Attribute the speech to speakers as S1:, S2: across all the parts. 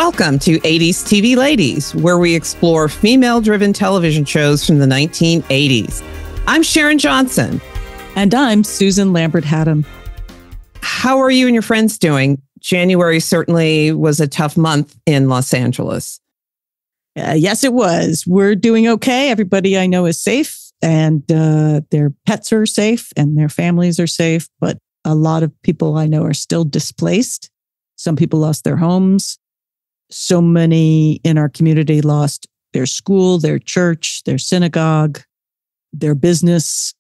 S1: Welcome to 80s TV Ladies, where we explore female-driven television shows from the 1980s. I'm Sharon+johnson.
S2: And I'm Susan+lambert+hatem.
S1: How are you and your friends doing? January certainly was a tough month in Los Angeles.
S2: Yes, it was. We're doing okay. Everybody I know is safe, and their pets are safe, and their families are safe. But a lot of people I know are still displaced. Some people lost their homes. So many in our community lost their school, their church, their synagogue, their business.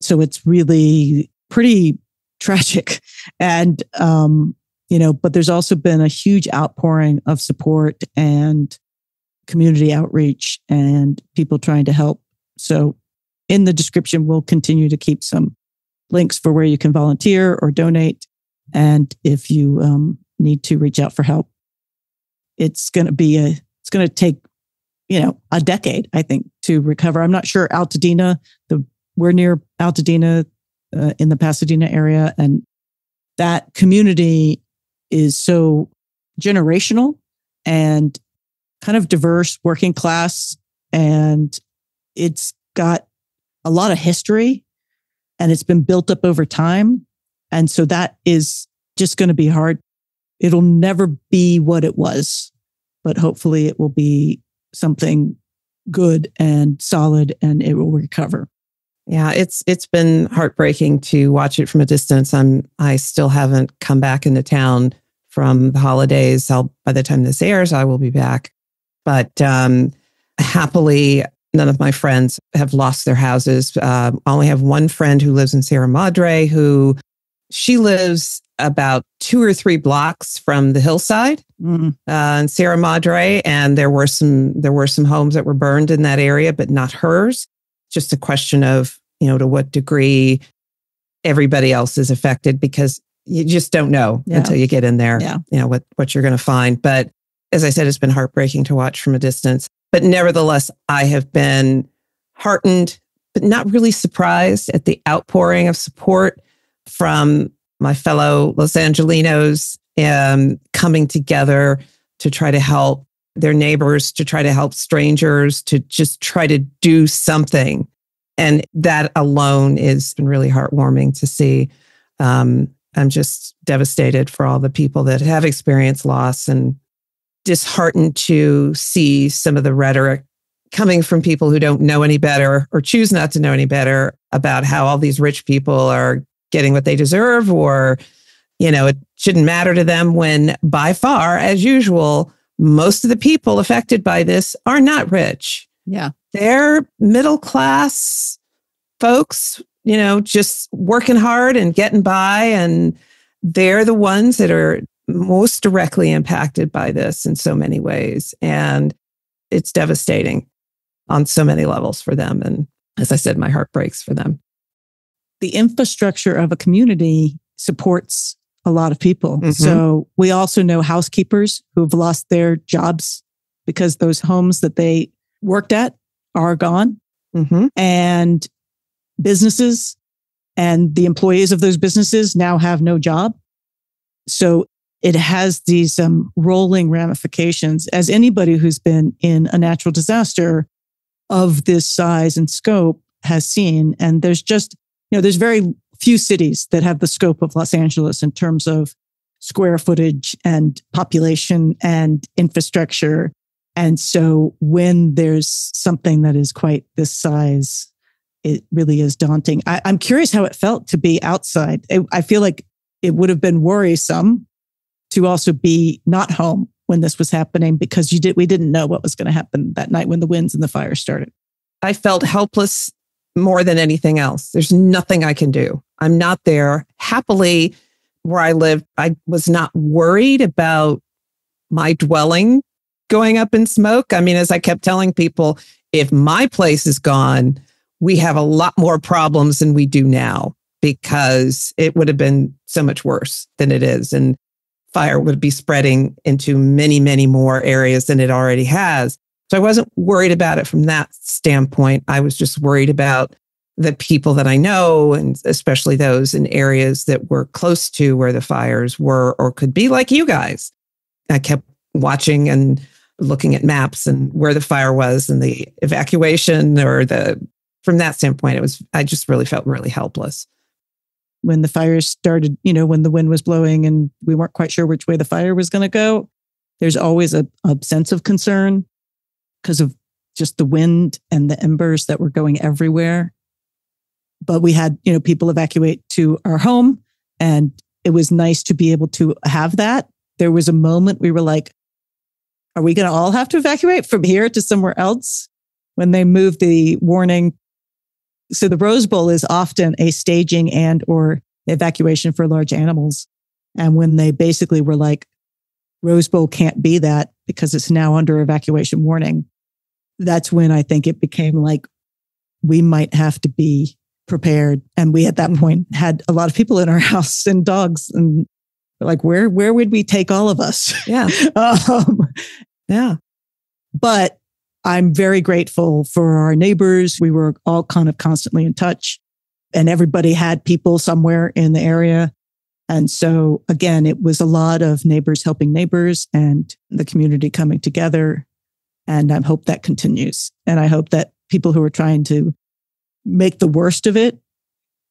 S2: So it's really pretty tragic. And, but there's also been a huge outpouring of support and community outreach and people trying to help. So in the description, we'll continue to keep some links for where you can volunteer or donate. And if you need to reach out for help, it's going to take, a decade, I think, to recover. I'm not sure Altadena, we're near Altadena in the Pasadena area. And that community is so generational and kind of diverse, working class. And it's got a lot of history and it's been built up over time. And so that is just going to be hard. It'll never be what it was, but hopefully it will be something good and solid and it will recover.
S1: Yeah, it's been heartbreaking to watch it from a distance. I still haven't come back into town from the holidays. By the time this airs, I will be back. But happily, none of my friends have lost their houses. I only have one friend who lives in Sierra Madre, she lives about 2 or 3 blocks from the hillside in Sierra Madre, and there were some homes that were burned in that area, but not hers. Just a question of to what degree everybody else is affected, because you just don't know until you get in there. What you're going to find. But as I said, it's been heartbreaking to watch from a distance. But nevertheless, I have been heartened, but not really surprised at the outpouring of support from my fellow Los Angelinos coming together to try to help their neighbors, to try to help strangers, to just try to do something. And that alone has been really heartwarming to see. I'm just devastated for all the people that have experienced loss and disheartened to see some of the rhetoric coming from people who don't know any better or choose not to know any better about how all these rich people are getting what they deserve, or, it shouldn't matter to them, when by far, as usual, most of the people affected by this are not rich.
S2: Yeah.
S1: They're middle class folks, just working hard and getting by. And they're the ones that are most directly impacted by this in so many ways. And it's devastating on so many levels for them. And as I said, my heart breaks for them.
S2: The infrastructure of a community supports a lot of people. Mm-hmm. So we also know housekeepers who have lost their jobs because those homes that they worked at are gone. Mm-hmm. And businesses and the employees of those businesses now have no job. So it has these rolling ramifications, as anybody who's been in a natural disaster of this size and scope has seen. And there's just, there's very few cities that have the scope of Los Angeles in terms of square footage and population and infrastructure. And so when there's something that is quite this size, it really is daunting. I'm curious how it felt to be outside. I feel like it would have been worrisome to also be not home when this was happening, because we didn't know what was going to happen that night when the winds and the fire started.
S1: I felt helpless more than anything else. There's nothing I can do. I'm not there. Happily, where I lived, I was not worried about my dwelling going up in smoke. I mean, as I kept telling people, if my place is gone, we have a lot more problems than we do now, because it would have been so much worse than it is. And fire would be spreading into many, many more areas than it already has. So I wasn't worried about it from that standpoint. I was just worried about the people that I know, and especially those in areas that were close to where the fires were or could be, like you guys. I kept watching and looking at maps and where the fire was and the evacuation from that standpoint, I just really felt really helpless.
S2: When the fires started, when the wind was blowing and we weren't quite sure which way the fire was going to go, there's always a sense of concern because of just the wind and the embers that were going everywhere. But we had, people evacuate to our home, and it was nice to be able to have that. There was a moment we were like, are we going to all have to evacuate from here to somewhere else? When they moved the warning. So the Rose Bowl is often a staging and or evacuation for large animals. And when they basically were like, Rose Bowl can't be that because it's now under evacuation warning, that's when I think it became like, we might have to be prepared. And we at that point had a lot of people in our house and dogs, and like, where would we take all of us?
S1: Yeah. Yeah.
S2: But I'm very grateful for our neighbors. We were all kind of constantly in touch, and everybody had people somewhere in the area. And so again, it was a lot of neighbors helping neighbors and the community coming together. And I hope that continues. And I hope that people who are trying to make the worst of it,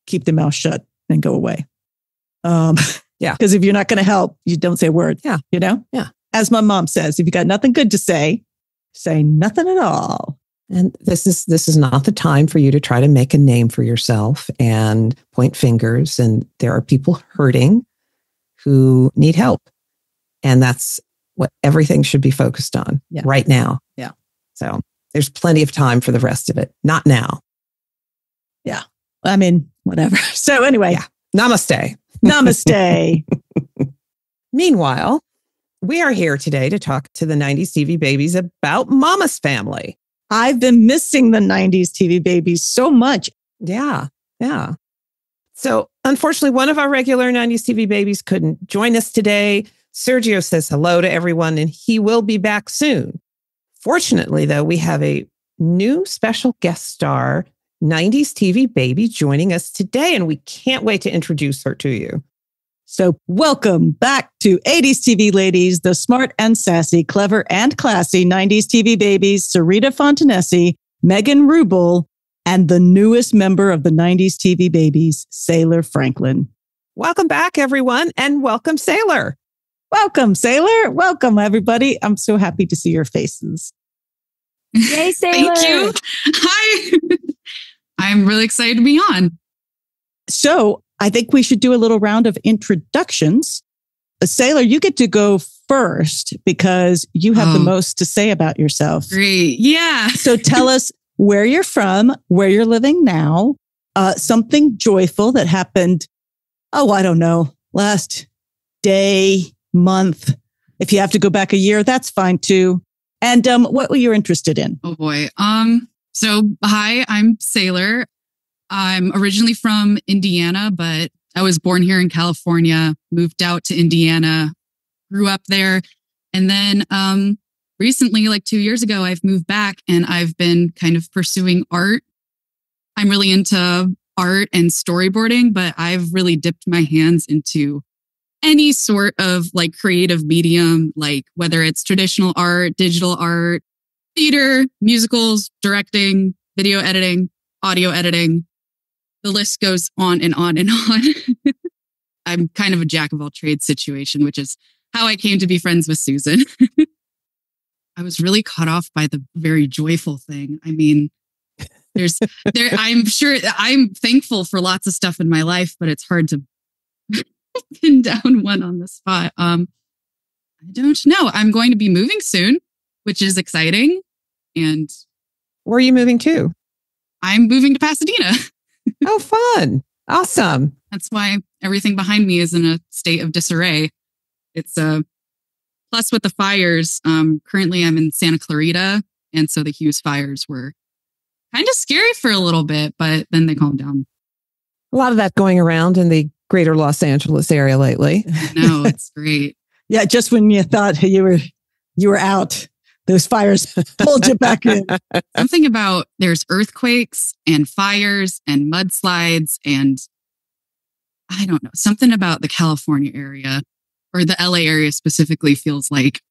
S2: keep their mouth shut and go away.
S1: Yeah.
S2: Because if you're not going to help, you don't say a word.
S1: Yeah.
S2: Yeah. As my mom says, if you got nothing good to say nothing at all.
S1: And this is not the time for you to try to make a name for yourself and point fingers. And there are people hurting who need help. And that's what everything should be focused on right now.
S2: Yeah.
S1: So there's plenty of time for the rest of it. Not now.
S2: Yeah. I mean, whatever. So anyway.
S1: Namaste.
S2: Namaste.
S1: Meanwhile, we are here today to talk to the 90s TV babies about Mama's Family.
S2: I've been missing the 90s TV babies so much.
S1: Yeah. So unfortunately, one of our regular 90s TV babies couldn't join us today. Sergio says hello to everyone, and he will be back soon. Fortunately, though, we have a new special guest star, 90s TV baby, joining us today, and we can't wait to introduce her to you.
S2: So welcome back to 80s TV ladies, the smart and sassy, clever and classy 90s TV babies, Serita Fontanesi, Megan Ruble, and the newest member of the 90s TV babies, Sailor Franklin.
S1: Welcome back, everyone, and welcome, Sailor.
S2: Welcome, Sailor. Welcome, everybody. I'm so happy to see your faces.
S3: Yay, Sailor.
S4: Thank you. Hi. I'm really excited to be on.
S2: So I think we should do a little round of introductions. Sailor, you get to go first because you have the most to say about yourself.
S4: Great. Yeah.
S2: So tell us where you're from, where you're living now, something joyful that happened, I don't know, last day, month. If you have to go back a year, that's fine too. And what were you interested in?
S4: Oh boy. So hi, I'm Sailor. I'm originally from Indiana, but I was born here in California, moved out to Indiana, grew up there. And then recently, like 2 years ago, I've moved back and I've been kind of pursuing art. I'm really into art and storyboarding, but I've really dipped my hands into any sort of like creative medium, like whether it's traditional art, digital art, theater, musicals, directing, video editing, audio editing. The list goes on and on and on. I'm kind of a jack of all trades situation, which is how I came to be friends with Susan. I was really caught off by the very joyful thing. I mean, I'm sure I'm thankful for lots of stuff in my life, but it's hard to pin down one on the spot. I don't know. I'm going to be moving soon, which is exciting. And
S1: where are you moving to?
S4: I'm moving to Pasadena.
S1: Oh, fun. Awesome.
S4: That's why everything behind me is in a state of disarray. It's plus with the fires. Currently I'm in Santa Clarita. And so the Hughes fires were kind of scary for a little bit, but then they calmed down.
S1: A lot of that going around in the greater Los Angeles area lately.
S4: No, it's great.
S2: Yeah, just when you thought you were out, those fires pulled you back in.
S4: Something about there's earthquakes and fires and mudslides and I don't know, something about the California area or the LA area specifically feels like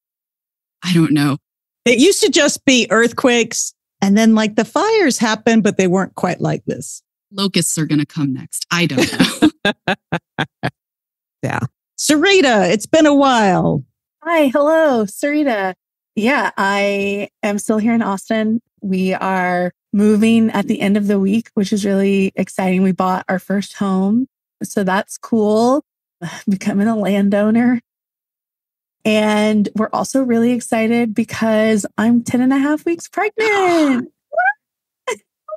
S4: I don't know.
S2: It used to just be earthquakes and then like the fires happened, but they weren't quite like this.
S4: Locusts are going to come next. I don't know.
S1: Yeah.
S2: Serita, it's been a while.
S5: Hi, hello, Serita. Yeah, I am still here in Austin. We are moving at the end of the week, which is really exciting. We bought our first home, so that's cool. Becoming a landowner. And we're also really excited because I'm 10 and a half weeks pregnant.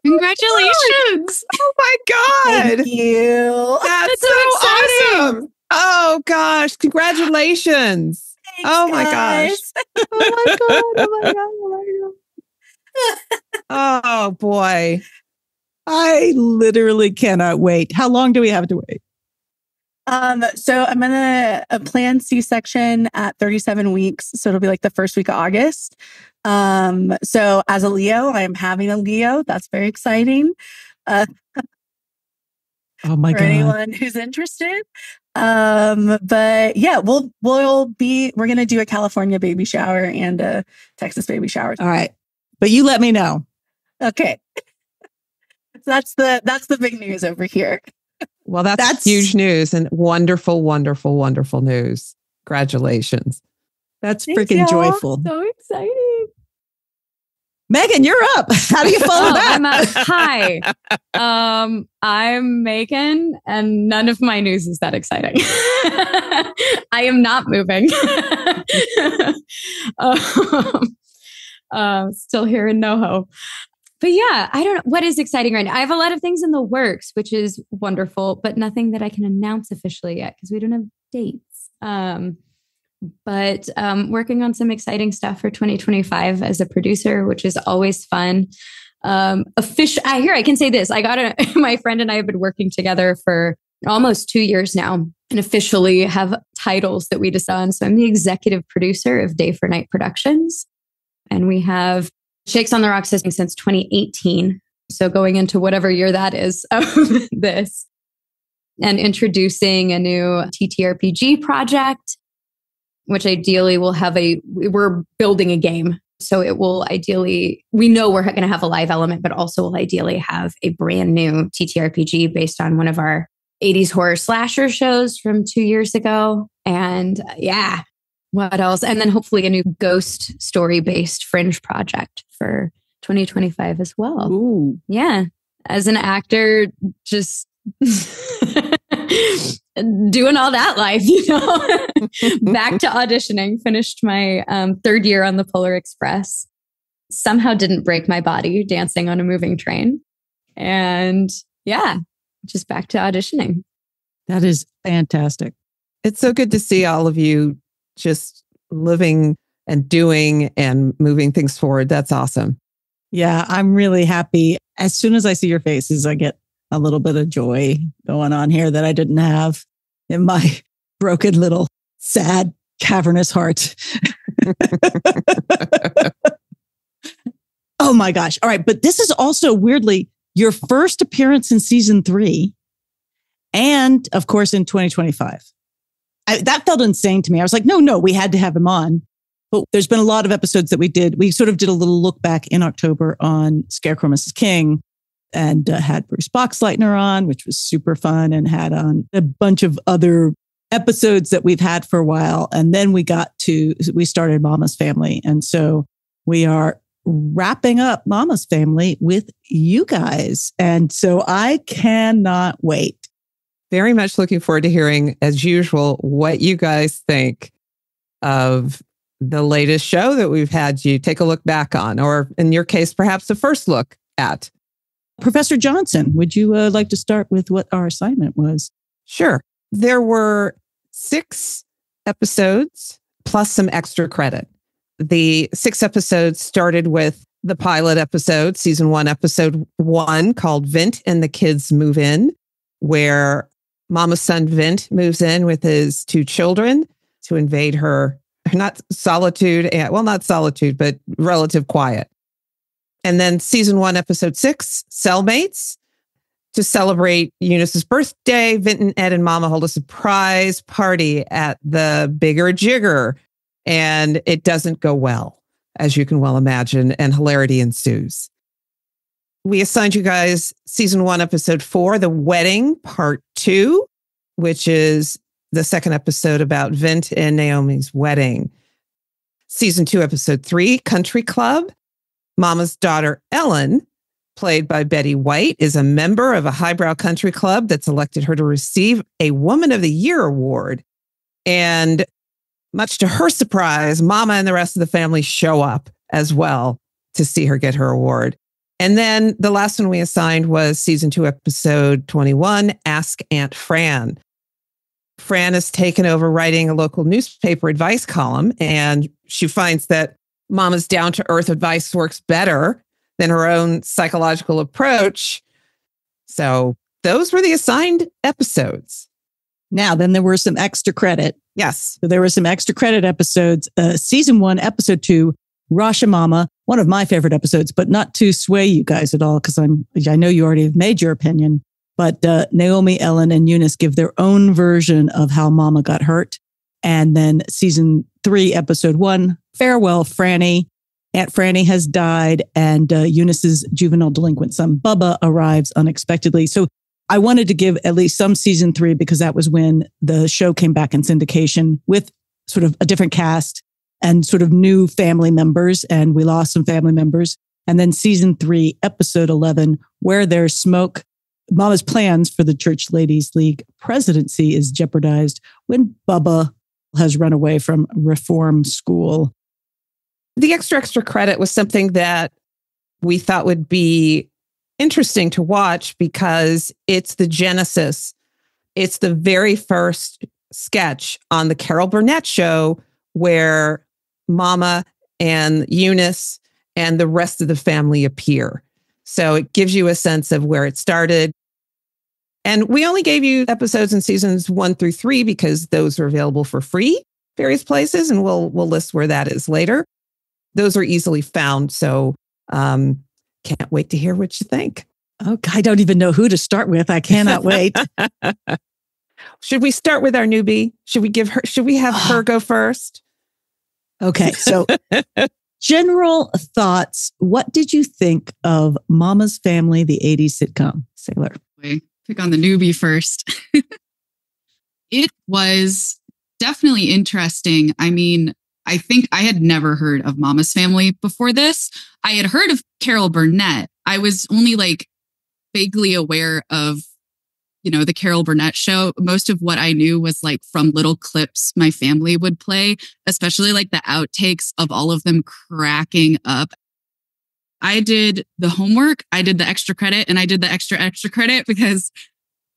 S4: Congratulations.
S1: Oh my God.
S5: Thank you.
S1: That's
S3: so
S1: so
S3: exciting.
S1: awesome. Oh gosh. Congratulations.
S5: Thanks,
S1: Oh my
S5: guys.
S1: gosh.
S2: Oh my God. Oh my God. Oh my God.
S1: Oh boy.
S2: I literally cannot wait. How long do we have to wait?
S5: So I'm in a planned C-section at 37 weeks. So it'll be like the first week of August. So as a Leo, I am having a Leo. That's very exciting.
S2: Oh my
S5: For
S2: God.
S5: anyone who's interested. But yeah, we're going to do a California baby shower and a Texas baby shower.
S2: All right. But you let me know.
S5: Okay. That's the big news over here.
S1: Well, that's huge news and wonderful, wonderful, wonderful news. Congratulations.
S2: That's
S5: Thank
S2: freaking
S5: y'all.
S2: joyful.
S3: So exciting.
S2: Megan, you're up. How do you follow that?
S3: I'm up. Hi. I'm Megan, and none of my news is that exciting. I am not moving. Still here in NoHo. But yeah, I don't know what is exciting right now. I have a lot of things in the works, which is wonderful, but nothing that I can announce officially yet because we don't have dates. But working on some exciting stuff for 2025 as a producer, which is always fun. I can say this. My friend and I have been working together for almost 2 years now and officially have titles that we decide on. So I'm the executive producer of Day for Night Productions. And we have Shakes on the Rocks since 2018. So going into whatever year that is of this and introducing a new TTRPG project, which ideally will have we're building a game. So it will ideally, we know we're going to have a live element, but also will ideally have a brand new TTRPG based on one of our 80s horror slasher shows from 2 years ago. And yeah, what else? And then hopefully a new ghost story based fringe project for 2025 as well.
S2: Ooh.
S3: Yeah. As an actor, just doing all that life, back to auditioning, finished my third year on the Polar Express. Somehow didn't break my body dancing on a moving train. And yeah, just back to auditioning.
S2: That is fantastic.
S1: It's so good to see all of you just living and doing and moving things forward. That's awesome.
S2: Yeah, I'm really happy. As soon as I see your faces, I get a little bit of joy going on here that I didn't have in my broken little sad cavernous heart. Oh my gosh. All right. But this is also weirdly your first appearance in season 3. And of course, in 2025. That felt insane to me. I was like, no, we had to have him on. But there's been a lot of episodes that we did. We sort of did a little look back in October on Scarecrow Mrs. King and had Bruce Boxleitner on, which was super fun, and had on a bunch of other episodes that we've had for a while. And then we started Mama's Family. And so we are wrapping up Mama's Family with you guys. And so I cannot wait.
S1: Very much looking forward to hearing, as usual, what you guys think of the latest show that we've had you take a look back on, or in your case, perhaps the first look at.
S2: Professor Johnson, would you like to start with what our assignment was?
S1: Sure. There were 6 episodes plus some extra credit. The 6 episodes started with the pilot episode, season 1, episode 1, called Vint and the Kids Move In, where Mama's son Vint moves in with his 2 children to invade her, not solitude, but relative quiet. And then season 1, episode 6, Cellmates. To celebrate Eunice's birthday, Vint and Ed and Mama hold a surprise party at the Bigger Jigger. and it doesn't go well, as you can well imagine, and hilarity ensues. We assigned you guys season 1, episode 4, The Wedding, part 2, which is the second episode about Vint and Naomi's wedding. Season 2, episode 3, Country Club. Mama's daughter, Ellen, played by Betty+white, is a member of a highbrow country club that's elected her to receive a Woman of the Year award. And much to her surprise, Mama and the rest of the family show up as well to see her get her award. And then the last one we assigned was season 2, episode 21, Ask Aunt Fran. Fran has taken over writing a local newspaper advice column, and she finds that Mama's down-to-earth advice works better than her own psychological approach. So those were the assigned episodes.
S2: Now, then there were some extra credit.
S1: Yes.
S2: So there were some extra credit episodes. Season 1, episode 2, Rashomama, one of my favorite episodes, but not to sway you guys at all, because I know you already have made your opinion. But Naomi, Ellen, and Eunice give their own version of how Mama got hurt. And then season 3, episode 1, Farewell, Frannie. Aunt Frannie has died, and Eunice's juvenile delinquent son, Bubba, arrives unexpectedly. So I wanted to give at least some season 3, because that was when the show came back in syndication with sort of a different cast and sort of new family members. And we lost some family members. And then season 3, episode 11, Where There's Smoke. Mama's plans for the Church Ladies League presidency is jeopardized when Bubba has run away from reform school.
S1: The extra credit was something that we thought would be interesting to watch, because it's the genesis. It's the very first sketch on the Carol Burnett Show where Mama and Eunice and the rest of the family appear. So it gives you a sense of where it started. And we only gave you episodes in seasons 1 through 3 because those are available for free various places, and we'll list where that is later. Those are easily found. So can't wait to hear what you think.
S2: Oh, I don't even know who to start with. I cannot wait.
S1: Should we start with our newbie? Should we have her go first?
S2: Okay. So general thoughts. What did you think of Mama's Family, the 80s sitcom? Sailor.
S4: Pick on the newbie first. It was definitely interesting. I mean, I think I had never heard of Mama's Family before this. I had heard of Carol Burnett. I was only like vaguely aware of, the Carol Burnett Show. Most of what I knew was like from little clips my family would play, especially like the outtakes of all of them cracking up. I did the homework, I did the extra credit, and I did the extra credit because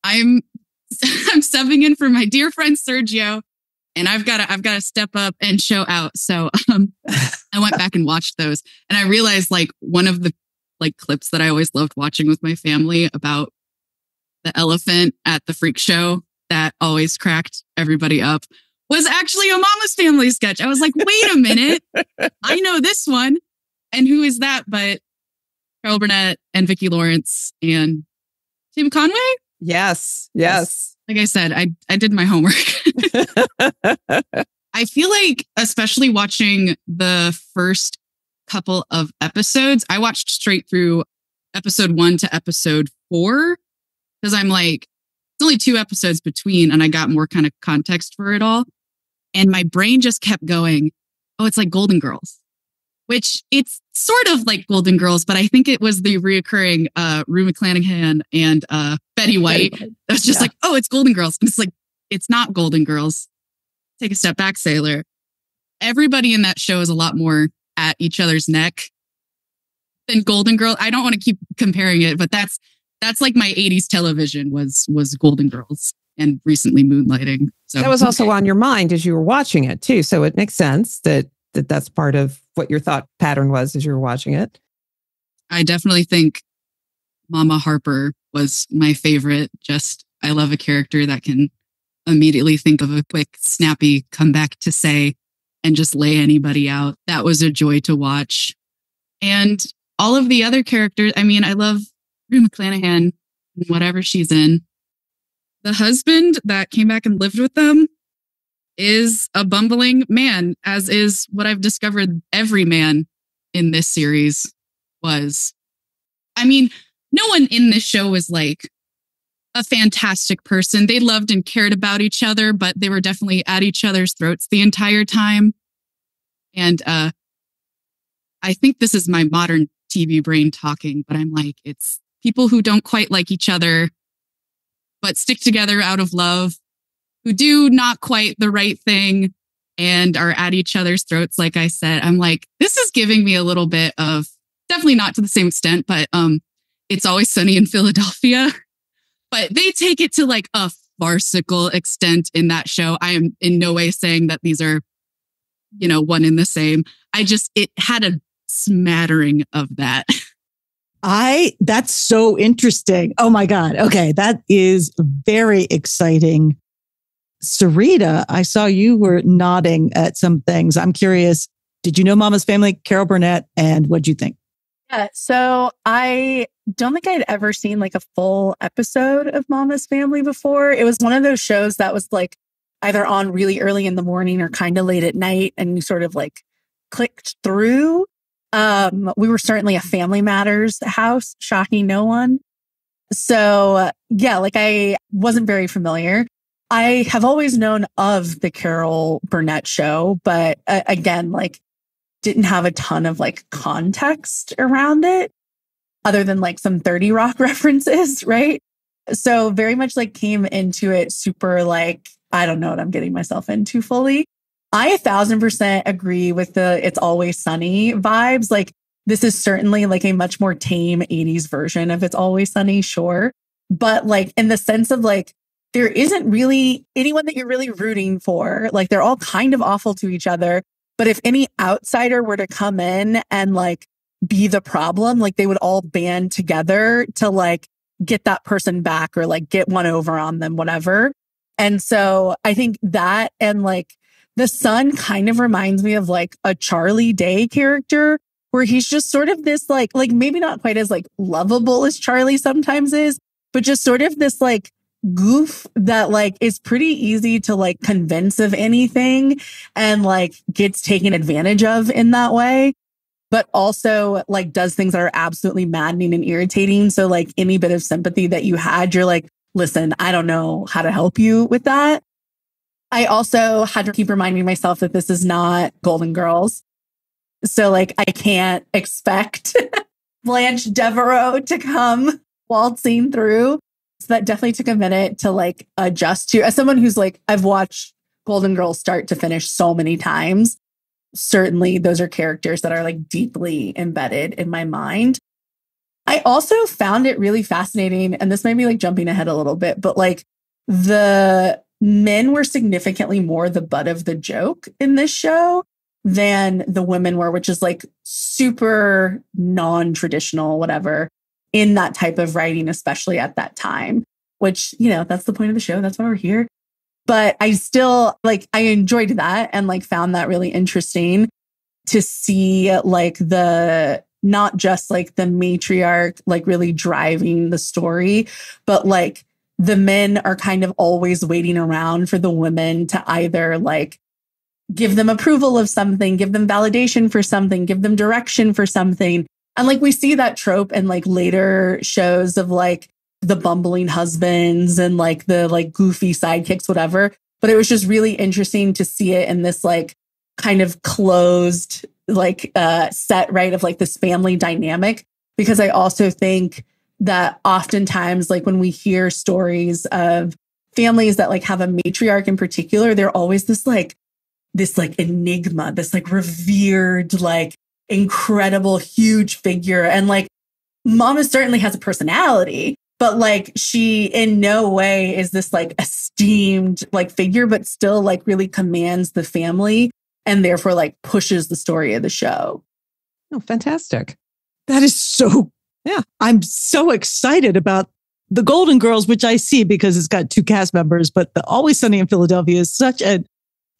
S4: I'm subbing in for my dear friend Sergio, and I've got to step up and show out. So I went back and watched those, and I realized like one of the like clips that I always loved watching with my family about the elephant at the freak show that always cracked everybody up was actually a Mama's Family sketch. I was like, wait a minute, I know this one. And who is that but Carol Burnett and Vicki Lawrence and Tim Conway?
S1: Yes.
S4: Like I said, I did my homework. I feel like, especially watching the first couple of episodes, I watched straight through episode 1 to episode 4 because I'm like, it's only 2 episodes between, and I got more kind of context for it all. And my brain just kept going, oh, it's like Golden Girls. Which it's sort of like Golden Girls, but I think it was the reoccurring Rue Mclanahan and Betty+white. That was just like, oh, it's Golden Girls. And it's like, it's not Golden Girls. Take a step back, Sailor. Everybody in that show is a lot more at each other's neck than Golden Girls. I don't want to keep comparing it, but that's like my 80s television was Golden Girls and recently Moonlighting. So
S1: that was also on your mind as you were watching it too. So it makes sense that's part of what your thought pattern was as you were watching it.
S4: I definitely think Mama Harper was my favorite. Just, I love a character that can immediately think of a quick, snappy comeback to say and just lay anybody out. That was a joy to watch. And all of the other characters, I mean, I love Rue Mclanahan, whatever she's in. The husband that came back and lived with them is a bumbling man, as is what I've discovered every man in this series was. I mean, no one in this show was like a fantastic person. They loved and cared about each other, but they were definitely at each other's throats the entire time. And I think this is my modern TV brain talking, but I'm like, it's people who don't quite like each other, but stick together out of love, who do not quite the right thing and are at each other's throats. Like I said, I'm like, this is giving me a little bit of, definitely not to the same extent, but It's Always Sunny in Philadelphia. But they take it to like a farcical extent in that show. I am in no way saying that these are, one and the same. It had a smattering of that.
S2: That's so interesting. Oh my God. Okay. That is very exciting. Sarita, I saw you were nodding at some things. I'm curious. Did you know Mama's Family, Carol Burnett, and what'd you think?
S5: Yeah, so I don't think I'd ever seen like a full episode of Mama's Family before. It was one of those shows that was like either on really early in the morning or kind of late at night, and you sort of like clicked through. We were certainly a Family Matters house, shocking no one. So yeah, like I wasn't very familiar. I have always known of the Carol Burnett Show, but again, like didn't have a ton of like context around it other than like some 30 Rock references, right? So very much like came into it super like, I don't know what I'm getting myself into fully. I 1,000% agree with the It's Always Sunny vibes. Like this is certainly like a much more tame 80s version of It's Always Sunny, sure. But like in the sense of like, there isn't really anyone that you're really rooting for. Like they're all kind of awful to each other. But if any outsider were to come in and like be the problem, like they would all band together to like get that person back or like get one over on them, whatever. And so I think that and like the son kind of reminds me of like a Charlie Day character where he's just sort of this like maybe not quite as like lovable as Charlie sometimes is, but just sort of this like goof that like is pretty easy to like convince of anything and like gets taken advantage of in that way, but also like does things that are absolutely maddening and irritating. So like any bit of sympathy that you had, you're like, listen, I don't know how to help you with that. I also had to keep reminding myself that this is not Golden Girls. So like I can't expect Blanche Devereaux to come waltzing through. So that definitely took a minute to like adjust to. As someone who's like, I've watched Golden Girls start to finish so many times. Certainly those are characters that are like deeply embedded in my mind. I also found it really fascinating, and this might be like jumping ahead a little bit, but like the men were significantly more the butt of the joke in this show than the women were, which is like super non-traditional, whatever, in that type of writing, especially at that time, which, that's the point of the show. That's why we're here. But I still like, I enjoyed that and like found that really interesting to see like not just like the matriarch, like really driving the story, but like the men are kind of always waiting around for the women to either like give them approval of something, give them validation for something, give them direction for something. And like we see that trope in like later shows of like the bumbling husbands and like the like goofy sidekicks, whatever. But it was just really interesting to see it in this like kind of closed like set, right, of like this family dynamic. Because I also think that oftentimes like when we hear stories of families that like have a matriarch in particular, they're always this like enigma, this like revered, like incredible, huge figure. And like Mama certainly has a personality, but like she in no way is this like esteemed like figure, but still like really commands the family and therefore like pushes the story of the show.
S1: Oh, fantastic.
S2: That is so,
S1: yeah.
S2: I'm so excited about the Golden Girls, which I see because it's got two cast members, but the Always Sunny in Philadelphia is such an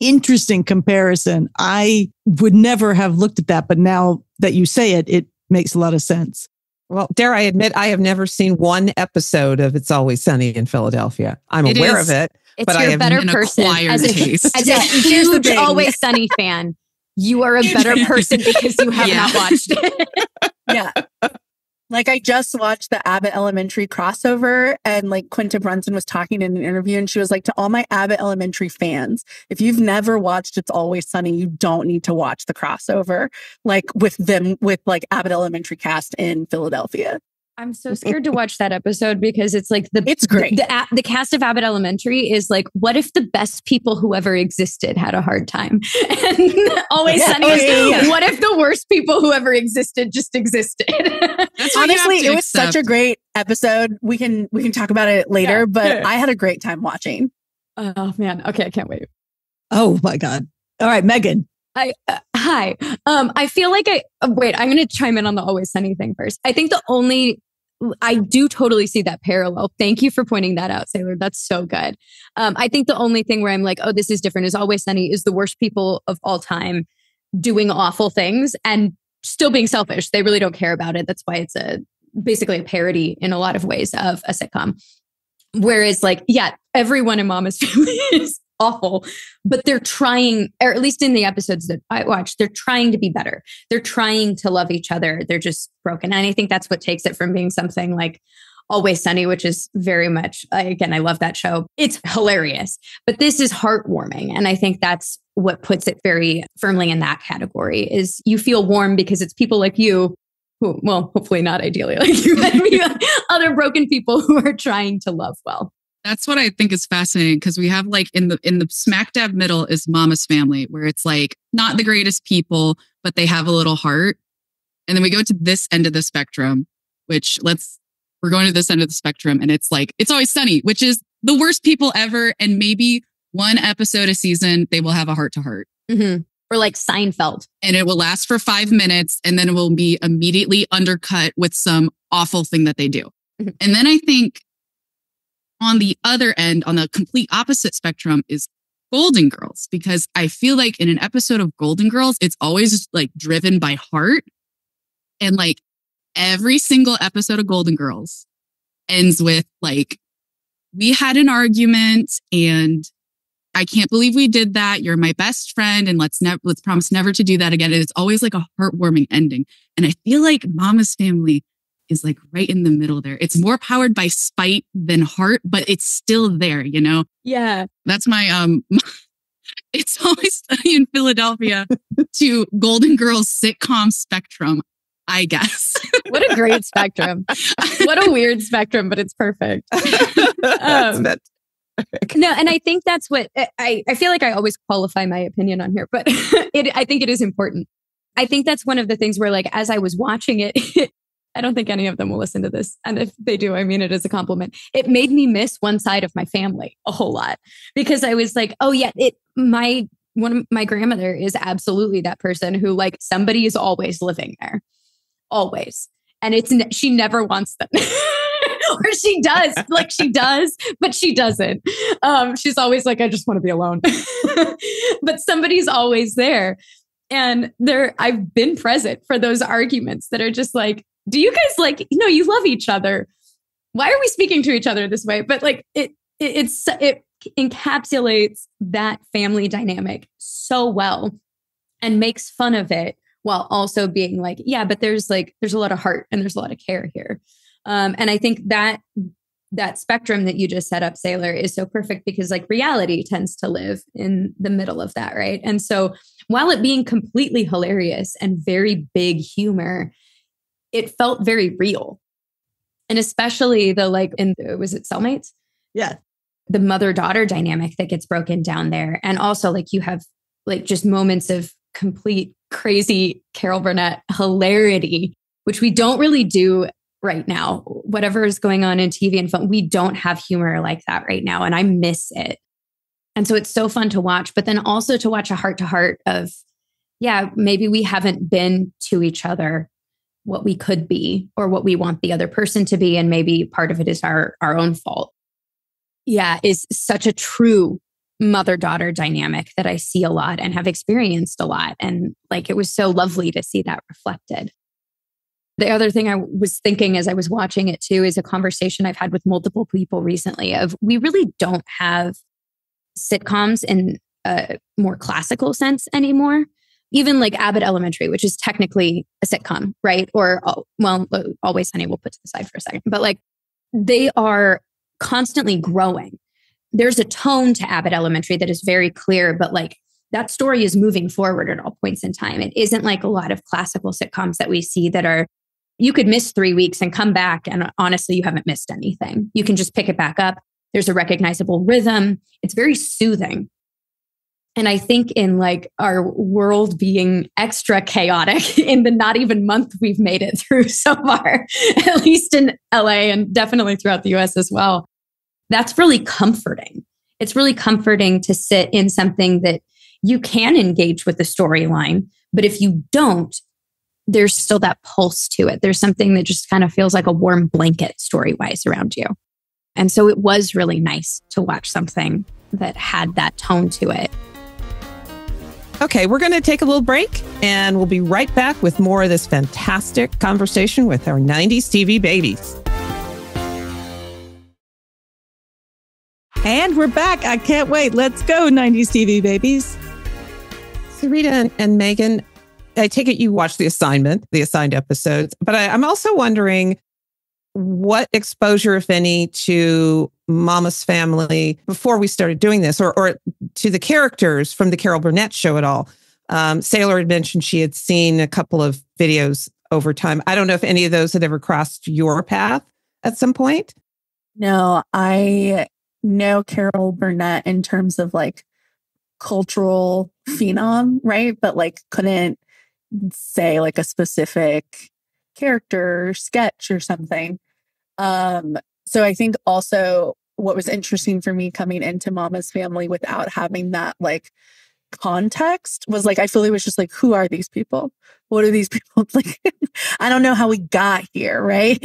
S2: interesting comparison. I would never have looked at that, but now that you say it, it makes a lot of sense.
S1: Well, dare I admit, I have never seen one episode of It's Always Sunny in Philadelphia. I'm aware of it,
S3: It's
S1: but
S3: your better person.
S4: As a
S3: huge Always Sunny fan. You are a better person because you have not watched it.
S5: Yeah. Like I just watched the Abbott Elementary crossover and like Quinta Brunson was talking in an interview and she was like, to all my Abbott Elementary fans, if you've never watched It's Always Sunny, you don't need to watch the crossover like with like Abbott Elementary cast in Philadelphia.
S3: I'm so scared to watch that episode because it's like
S5: it's great.
S3: The cast of Abbott Elementary is like, what if the best people who ever existed had a hard time? And Always Sunny is what if the worst people who ever existed just existed?
S5: Honestly, it was such a great episode. We can talk about it later, but I had a great time watching.
S3: Oh man. Okay. I can't wait.
S2: Oh my God. All right, Megan.
S3: Hi. I feel like I'm going to chime in on the Always Sunny thing first. I think I do totally see that parallel. Thank you for pointing that out, Sailor. That's so good. I think the only thing where I'm like, oh, this is different is Always Sunny is the worst people of all time doing awful things and still being selfish. They really don't care about it. That's why it's basically a parody in a lot of ways of a sitcom. Whereas like, yeah, everyone in Mama's Family is awful, but they're trying, or at least in the episodes that I watch, they're trying to be better. They're trying to love each other. They're just broken. And I think that's what takes it from being something like Always Sunny, which is very much, again, I love that show. It's hilarious, but this is heartwarming. And I think that's what puts it very firmly in that category is you feel warm because it's people like you who, well, hopefully not ideally like you, but other broken people who are trying to love well.
S4: That's what I think is fascinating because we have like in the smack dab middle is Mama's Family, where it's like not the greatest people, but they have a little heart. And then we go to this end of the spectrum, we're going to this end of the spectrum and it's like, It's Always Sunny, which is the worst people ever. And maybe one episode a season, they will have a heart to heart.
S3: Mm-hmm. Or like Seinfeld.
S4: And it will last for 5 minutes and then it will be immediately undercut with some awful thing that they do. Mm-hmm. And then I think on the other end, on the complete opposite spectrum is Golden Girls, because I feel like in an episode of Golden Girls, it's always like driven by heart. And like every single episode of Golden Girls ends with like, we had an argument and I can't believe we did that. You're my best friend. And let's promise never to do that again. And it's always like a heartwarming ending. And I feel like Mama's Family is like right in the middle there. It's more powered by spite than heart, but it's still there, you know?
S3: Yeah.
S4: That's my, It's Always Sunny in Philadelphia to Golden Girls sitcom spectrum, I guess.
S3: What a great spectrum. What a weird spectrum, but it's perfect. No, and I think that's what, I feel like I always qualify my opinion on here, but I think it is important. I think that's one of the things where like, as I was watching it, I don't think any of them will listen to this. And if they do, I mean it as a compliment. It made me miss one side of my family a whole lot because I was like, oh yeah, my grandmother is absolutely that person who like somebody is always living there, always. And she never wants them. Or she does, but she doesn't. She's always like, I just want to be alone. But somebody's always there. And I've been present for those arguments that are just like, do you guys like, you love each other. Why are we speaking to each other this way? But like it encapsulates that family dynamic so well and makes fun of it while also being like, yeah, but there's a lot of heart and there's a lot of care here. And I think that spectrum that you just set up, Sailor, is so perfect because like reality tends to live in the middle of that, right? And so while it being completely hilarious and very big humor, it felt very real. And especially was it Cellmates?
S2: Yeah.
S3: The mother-daughter dynamic that gets broken down there. And also like you have like just moments of complete crazy Carol Burnett hilarity, which we don't really do right now. Whatever is going on in TV and film, we don't have humor like that right now. And I miss it. And so it's so fun to watch, but then also to watch a heart-to-heart of, yeah, maybe we haven't been to each other what we could be or what we want the other person to be. And maybe part of it is our own fault. Yeah, is such a true mother-daughter dynamic that I see a lot and have experienced a lot. And like, it was so lovely to see that reflected. The other thing I was thinking as I was watching it too is a conversation I've had with multiple people recently of we really don't have sitcoms in a more classical sense anymore. Even like Abbott Elementary, which is technically a sitcom, right? Or, well, Always Sunny we'll put to the side for a second. But like they are constantly growing. There's a tone to Abbott Elementary that is very clear, but like that story is moving forward at all points in time. It isn't like a lot of classical sitcoms that we see that are, you could miss 3 weeks and come back and honestly, you haven't missed anything. You can just pick it back up. There's a recognizable rhythm. It's very soothing. And I think in like our world being extra chaotic in the not even month we've made it through so far, at least in LA and definitely throughout the US as well, that's really comforting. It's really comforting to sit in something that you can engage with the storyline, but if you don't, there's still that pulse to it. There's something that just kind of feels like a warm blanket story-wise around you. And so it was really nice to watch something that had that tone to it.
S1: Okay, we're going to take a little break and we'll be right back with more of this fantastic conversation with our 90s TV babies.
S2: And we're back. I can't wait. Let's go, 90s TV babies.
S1: Serita and Megan, I take it you watched the assigned episodes, but I'm also wondering what exposure, if any, to Mama's Family before we started doing this, or to the characters from the Carol Burnett Show at all. Sailor had mentioned she had seen a couple of videos over time. I don't know if any of those had ever crossed your path at some point.
S5: No, I know Carol Burnett in terms of like cultural phenom, right? But like couldn't say like a specific character or sketch or something. So I think also what was interesting for me coming into Mama's Family without having that like context was like, I fully was just like, who are these people? What are these people? Like, I don't know how we got here, right?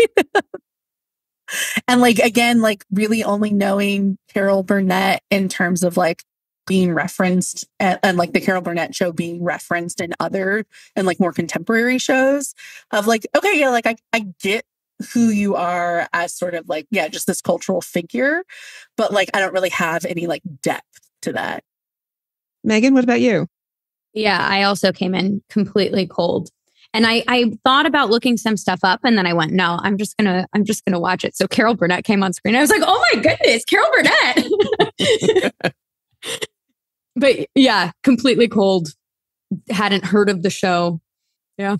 S5: And like, again, like really only knowing Carol Burnett in terms of like being referenced and like the Carol Burnett Show being referenced in other and like more contemporary shows of like, okay, yeah, like I get who you are as sort of like, yeah, just this cultural figure, but like, I don't really have any like depth to that.
S1: Megan, what about you?
S3: Yeah, I also came in completely cold. And I thought about looking some stuff up and then I went, no, I'm just gonna watch it. So Carol Burnett came on screen. I was like, oh my goodness, Carol Burnett. But yeah, completely cold. Hadn't heard of the show. Yeah.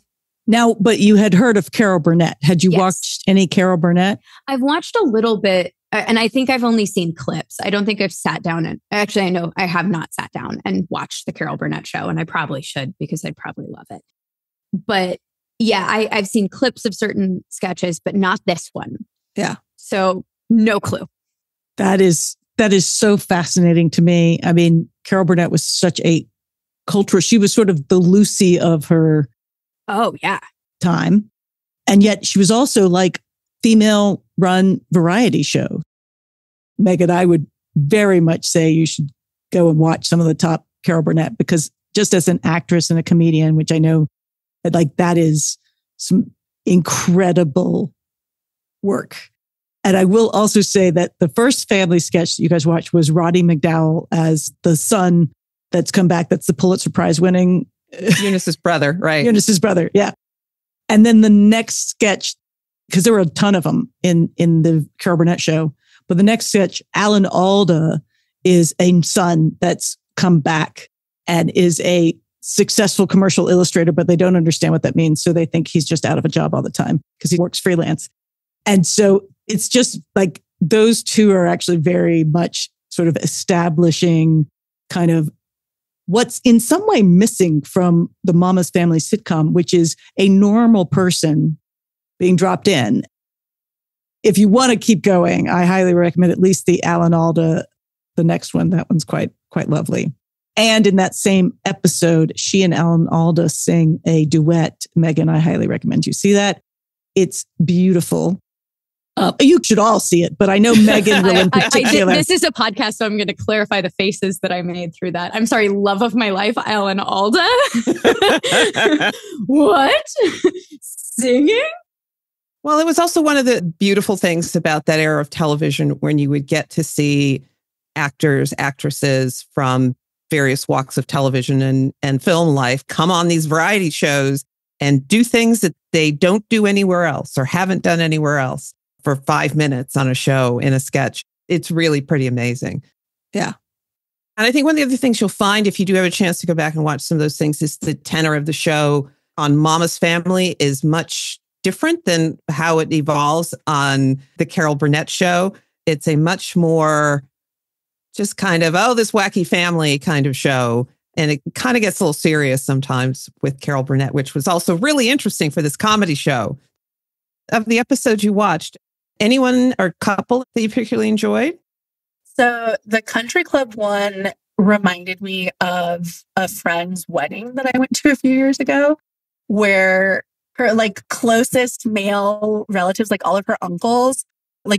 S2: Now, but you had heard of Carol Burnett. Had you watched any Carol Burnett?
S3: I've watched a little bit, and I think I've only seen clips. I don't think I've sat down and actually, I know I have not sat down and watched the Carol Burnett Show, and I probably should because I'd probably love it. But yeah, I've seen clips of certain sketches, but not this one.
S2: Yeah.
S3: So no clue.
S2: That is so fascinating to me. I mean, Carol Burnett was such a cultural, she was sort of the Lucy of her time. And yet she was also like female run variety show. Megan, I would very much say you should go and watch some of the top Carol Burnett, because just as an actress and a comedian, which I know like that is some incredible work. And I will also say that the first family sketch that you guys watched was Roddy McDowell as the son that's come back. That's the Pulitzer Prize winning.
S1: Eunice's brother, right?
S2: Eunice's brother, yeah. And then the next sketch, because there were a ton of them in the Carol Burnett Show, but the next sketch, Alan Alda is a son that's come back and is a successful commercial illustrator, but they don't understand what that means. So they think he's just out of a job all the time because he works freelance. And so it's just like those two are actually very much sort of establishing kind of what's in some way missing from the Mama's Family sitcom, which is a normal person being dropped in. If you want to keep going, I highly recommend at least the Alan Alda, the next one. That one's quite lovely. And in that same episode, she and Alan Alda sing a duet. Megan, I highly recommend you see that. It's beautiful. You should all see it, but I know Megan will in particular.
S3: This is a podcast, so I'm going to clarify the faces that I made through that. I'm sorry, love of my life, Alan Alda. What? Singing?
S1: Well, it was also one of the beautiful things about that era of television when you would get to see actors, actresses from various walks of television and film life come on these variety shows and do things that they don't do anywhere else or haven't done anywhere else for 5 minutes on a show in a sketch. It's really pretty amazing.
S2: Yeah.
S1: And I think one of the other things you'll find if you do have a chance to go back and watch some of those things is the tenor of the show on Mama's Family is much different than how it evolves on the Carol Burnett Show. It's a much more just kind of, this wacky family kind of show. And it kind of gets a little serious sometimes with Carol Burnett, which was also really interesting for this comedy show. Of the episodes you watched, anyone or couple that you particularly enjoyed?
S5: So the country club one reminded me of a friend's wedding that I went to a few years ago, where her closest male relatives, all of her uncles,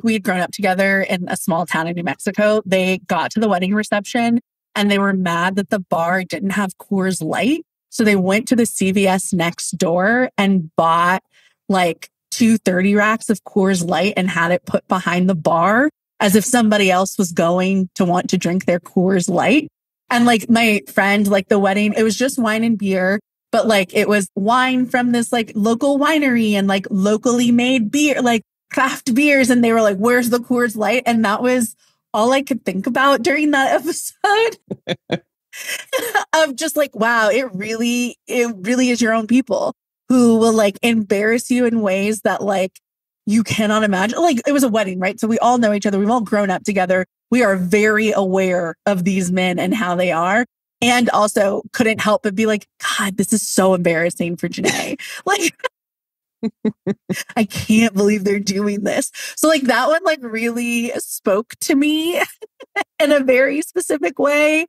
S5: we had grown up together in a small town in New Mexico. They got to the wedding reception and they were mad that the bar didn't have Coors Light. So they went to the CVS next door and bought 2 30 racks of Coors Light and had it put behind the bar as if somebody else was going to want to drink their Coors Light. And my friend, the wedding, it was just wine and beer, but it was wine from this local winery and locally made beer, craft beers. And they were where's the Coors Light? And that was all I could think about during that episode of just wow, it really is your own people who will embarrass you in ways that you cannot imagine. It was a wedding, right? So we all know each other. We've all grown up together. We are very aware of these men and how they are. And also couldn't help but be God, this is so embarrassing for Janae. I can't believe they're doing this. So that one really spoke to me in a very specific way.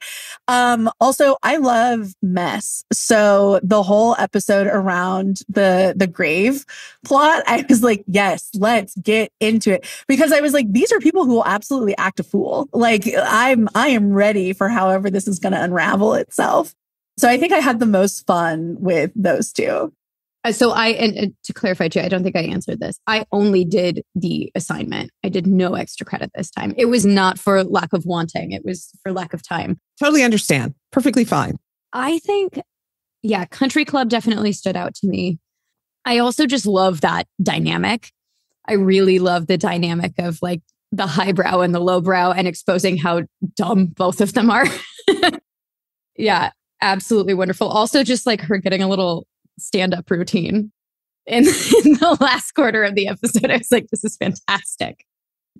S5: Also, I love mess. So the whole episode around the grave plot, I was yes, let's get into it. Because I was these are people who will absolutely act a fool. I am ready for however this is going to unravel itself. So I think I had the most fun with those two.
S3: So and to clarify too, I don't think I answered this. I only did the assignment. I did no extra credit this time. It was not for lack of wanting. It was for lack of time.
S1: Totally understand. Perfectly fine.
S3: I think, Country Club definitely stood out to me. I also just love that dynamic. I really love the dynamic of the highbrow and the lowbrow and exposing how dumb both of them are. Yeah, absolutely wonderful. Also just her getting a little stand-up routine in the last quarter of the episode. I was this is fantastic.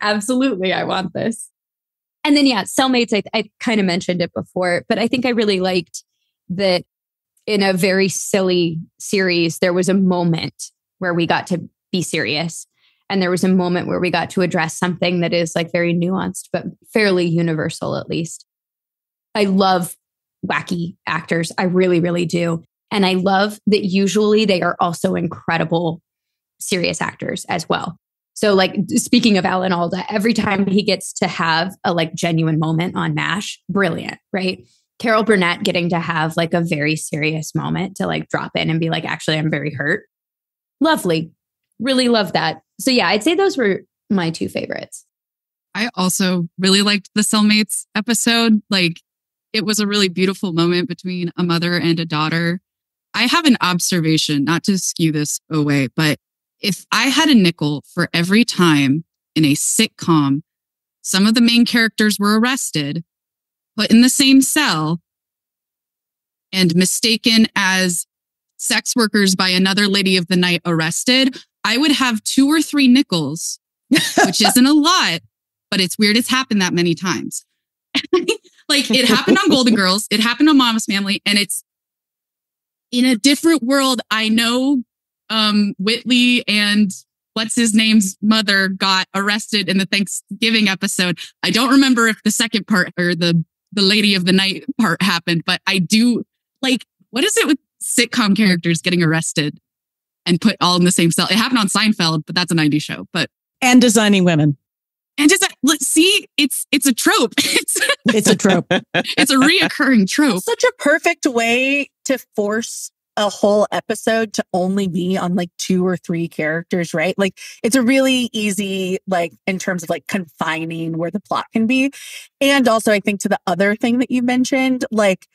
S3: Absolutely, I want this. And then, Cellmates, I kind of mentioned it before, but I think I really liked that in a very silly series, there was a moment where we got to be serious. And there was a moment where we got to address something that is very nuanced, but fairly universal, at least. I love wacky actors. I really, really do. And I love that usually they are also incredible serious actors as well. So speaking of Alan Alda, every time he gets to have a genuine moment on MASH, brilliant, right? Carol Burnett getting to have a very serious moment to drop in and be actually, I'm very hurt. Lovely. Really love that. So I'd say those were my two favorites.
S4: I also really liked the Cellmates episode. It was a really beautiful moment between a mother and a daughter. I have an observation, not to skew this away, but if I had a nickel for every time in a sitcom, some of the main characters were arrested, put in the same cell, and mistaken as sex workers by another lady of the night arrested, I would have 2 or 3 nickels, which isn't a lot, but it's weird it's happened that many times. It happened on Golden Girls, it happened on Mama's Family, and it's in a different world. I know Whitley and what's his name's mother got arrested in the Thanksgiving episode. I don't remember if the second part or the lady of the night part happened, but I do what is it with sitcom characters getting arrested and put all in the same cell? It happened on Seinfeld, but that's a 90s show.
S2: And designing women.
S4: And just see, it's a trope.
S2: It's a trope.
S4: It's a reoccurring trope.
S5: Such a perfect way to force a whole episode to only be on like 2 or 3 characters, right? Like it's a really easy, like in terms of like confining where the plot can be. And also I think to the other thing that you mentioned, like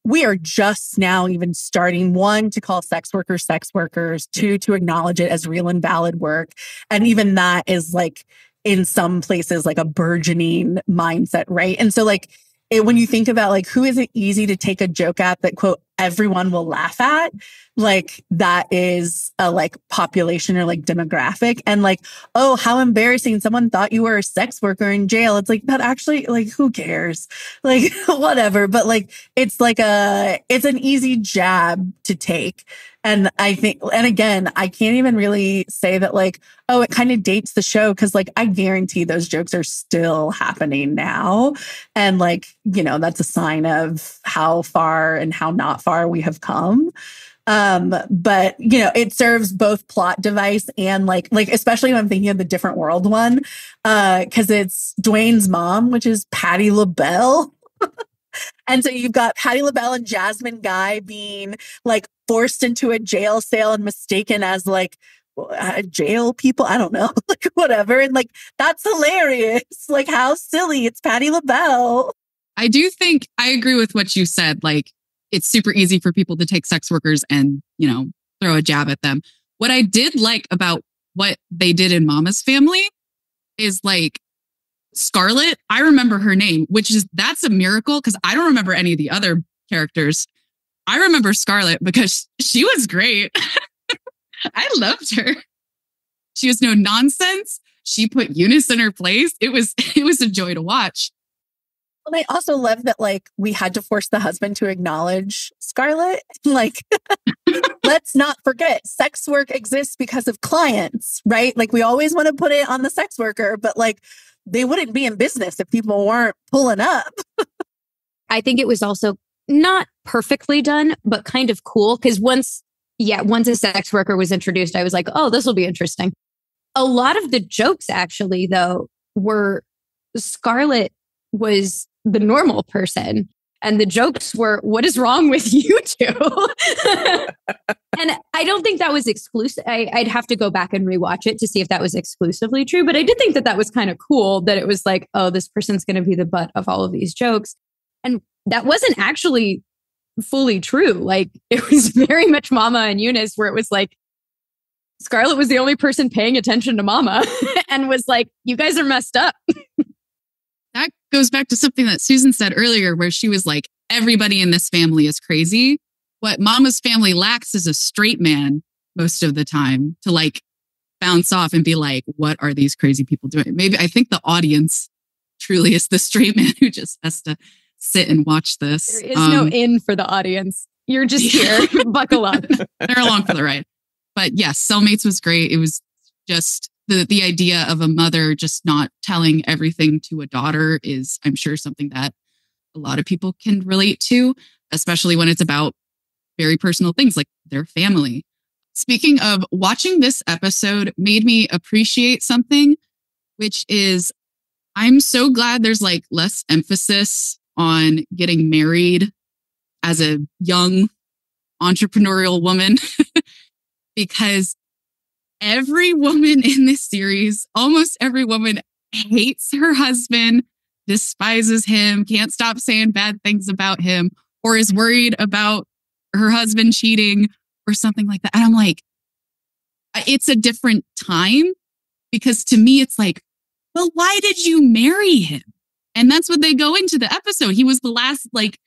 S5: we are just now even starting, 1, to call sex workers, 2, to acknowledge it as real and valid work. And even that is like in some places like a burgeoning mindset, right? And so like when you think about like who is it easy to take a joke at that, quote, everyone will laugh at, like that is a like population or like demographic. And like, oh, how embarrassing, someone thought you were a sex worker in jail. It's like, that actually, like, who cares? Like, whatever. But like, it's an easy jab to take. And I think, and again, I can't even really say that like, oh, it kind of dates the show. Cause like, I guarantee those jokes are still happening now. And like, you know, that's a sign of how far and how not far we have come. But you know, it serves both plot device and like, especially when I'm thinking of the Different World one, cause it's Dwayne's mom, which is Patti LaBelle. And so you've got Patti LaBelle and Jasmine Guy being like forced into a jail cell and mistaken as like jail people. I don't know, like whatever. And like, that's hilarious. Like how silly. It's Patti LaBelle.
S4: I do think I agree with what you said. Like it's super easy for people to take sex workers and, you know, throw a jab at them. What I did like about what they did in Mama's Family is like, Scarlett, I remember her name, that's a miracle because I don't remember any of the other characters. I remember Scarlett because she was great. I loved her. She was no nonsense. She put Eunice in her place. It was a joy to watch.
S5: And I also love that like we had to force the husband to acknowledge Scarlett. Like, let's not forget, sex work exists because of clients, right? Like we always want to put it on the sex worker, but like they wouldn't be in business if people weren't pulling up.
S3: I think it was also not perfectly done, but kind of cool. Because once a sex worker was introduced, I was like, oh, this will be interesting. A lot of the jokes actually, though, were Scarlett was the normal person. And the jokes were, what is wrong with you two? And I don't think that was exclusive. I'd have to go back and rewatch it to see if that was exclusively true. But I did think that was kind of cool that it was like, oh, this person's going to be the butt of all of these jokes. And that wasn't actually fully true. Like it was very much Mama and Eunice, where it was like, Scarlett was the only person paying attention to Mama and was like, you guys are messed up.
S4: That goes back to something that Susan said earlier, where she was like, everybody in this family is crazy. What Mama's family lacks is a straight man most of the time to like bounce off and be like, what are these crazy people doing? Maybe I think the audience truly is the straight man who just has to sit and watch this.
S3: There is no in for the audience. You're just here. Buckle up.
S4: They're along for the ride. But yes, Cellmates was great. It was just the idea of a mother just not telling everything to a daughter is, I'm sure, something that a lot of people can relate to, especially when it's about very personal things like their family. Speaking of, watching this episode made me appreciate something, which is I'm so glad there's like less emphasis on getting married as a young entrepreneurial woman because every woman in this series, almost every woman, hates her husband, despises him, can't stop saying bad things about him, or is worried about her husband cheating or something like that. And I'm like, it's a different time because to me, it's like, well, why did you marry him? And that's what they go into the episode. He was the last, like,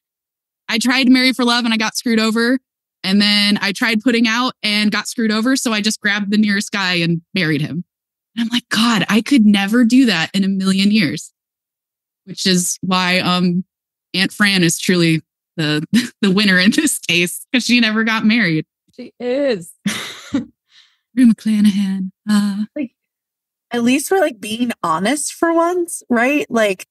S4: I tried Marry for Love and I got screwed over. And then I tried putting out and got screwed over. So I just grabbed the nearest guy and married him. And I'm like, God, I could never do that in a million years. Which is why Aunt Fran is truly the winner in this case, because she never got married.
S3: She is.
S4: Mclanahan.
S5: Like, at least we're like being honest for once, right? Like,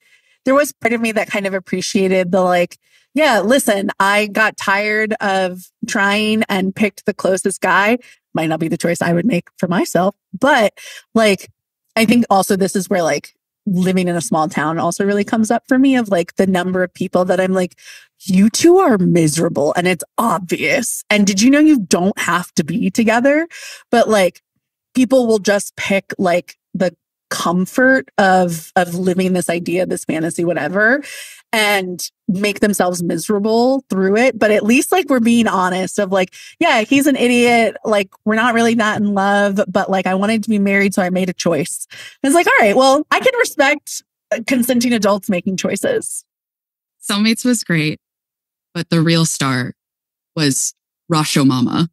S5: there was part of me that kind of appreciated the like, yeah, listen, I got tired of trying and picked the closest guy. Might not be the choice I would make for myself, but like, I think also this is where like living in a small town also really comes up for me of like the number of people that I'm like, you two are miserable and it's obvious. And did you know you don't have to be together? But like people will just pick like the comfort of living this idea, this fantasy, whatever, and make themselves miserable through it. But at least like we're being honest of like, yeah, he's an idiot. Like we're not really that in love, but like I wanted to be married, so I made a choice. And it's like, all right, well, I can respect consenting adults making choices.
S4: Cellmates was great, but the real star was Rashomama,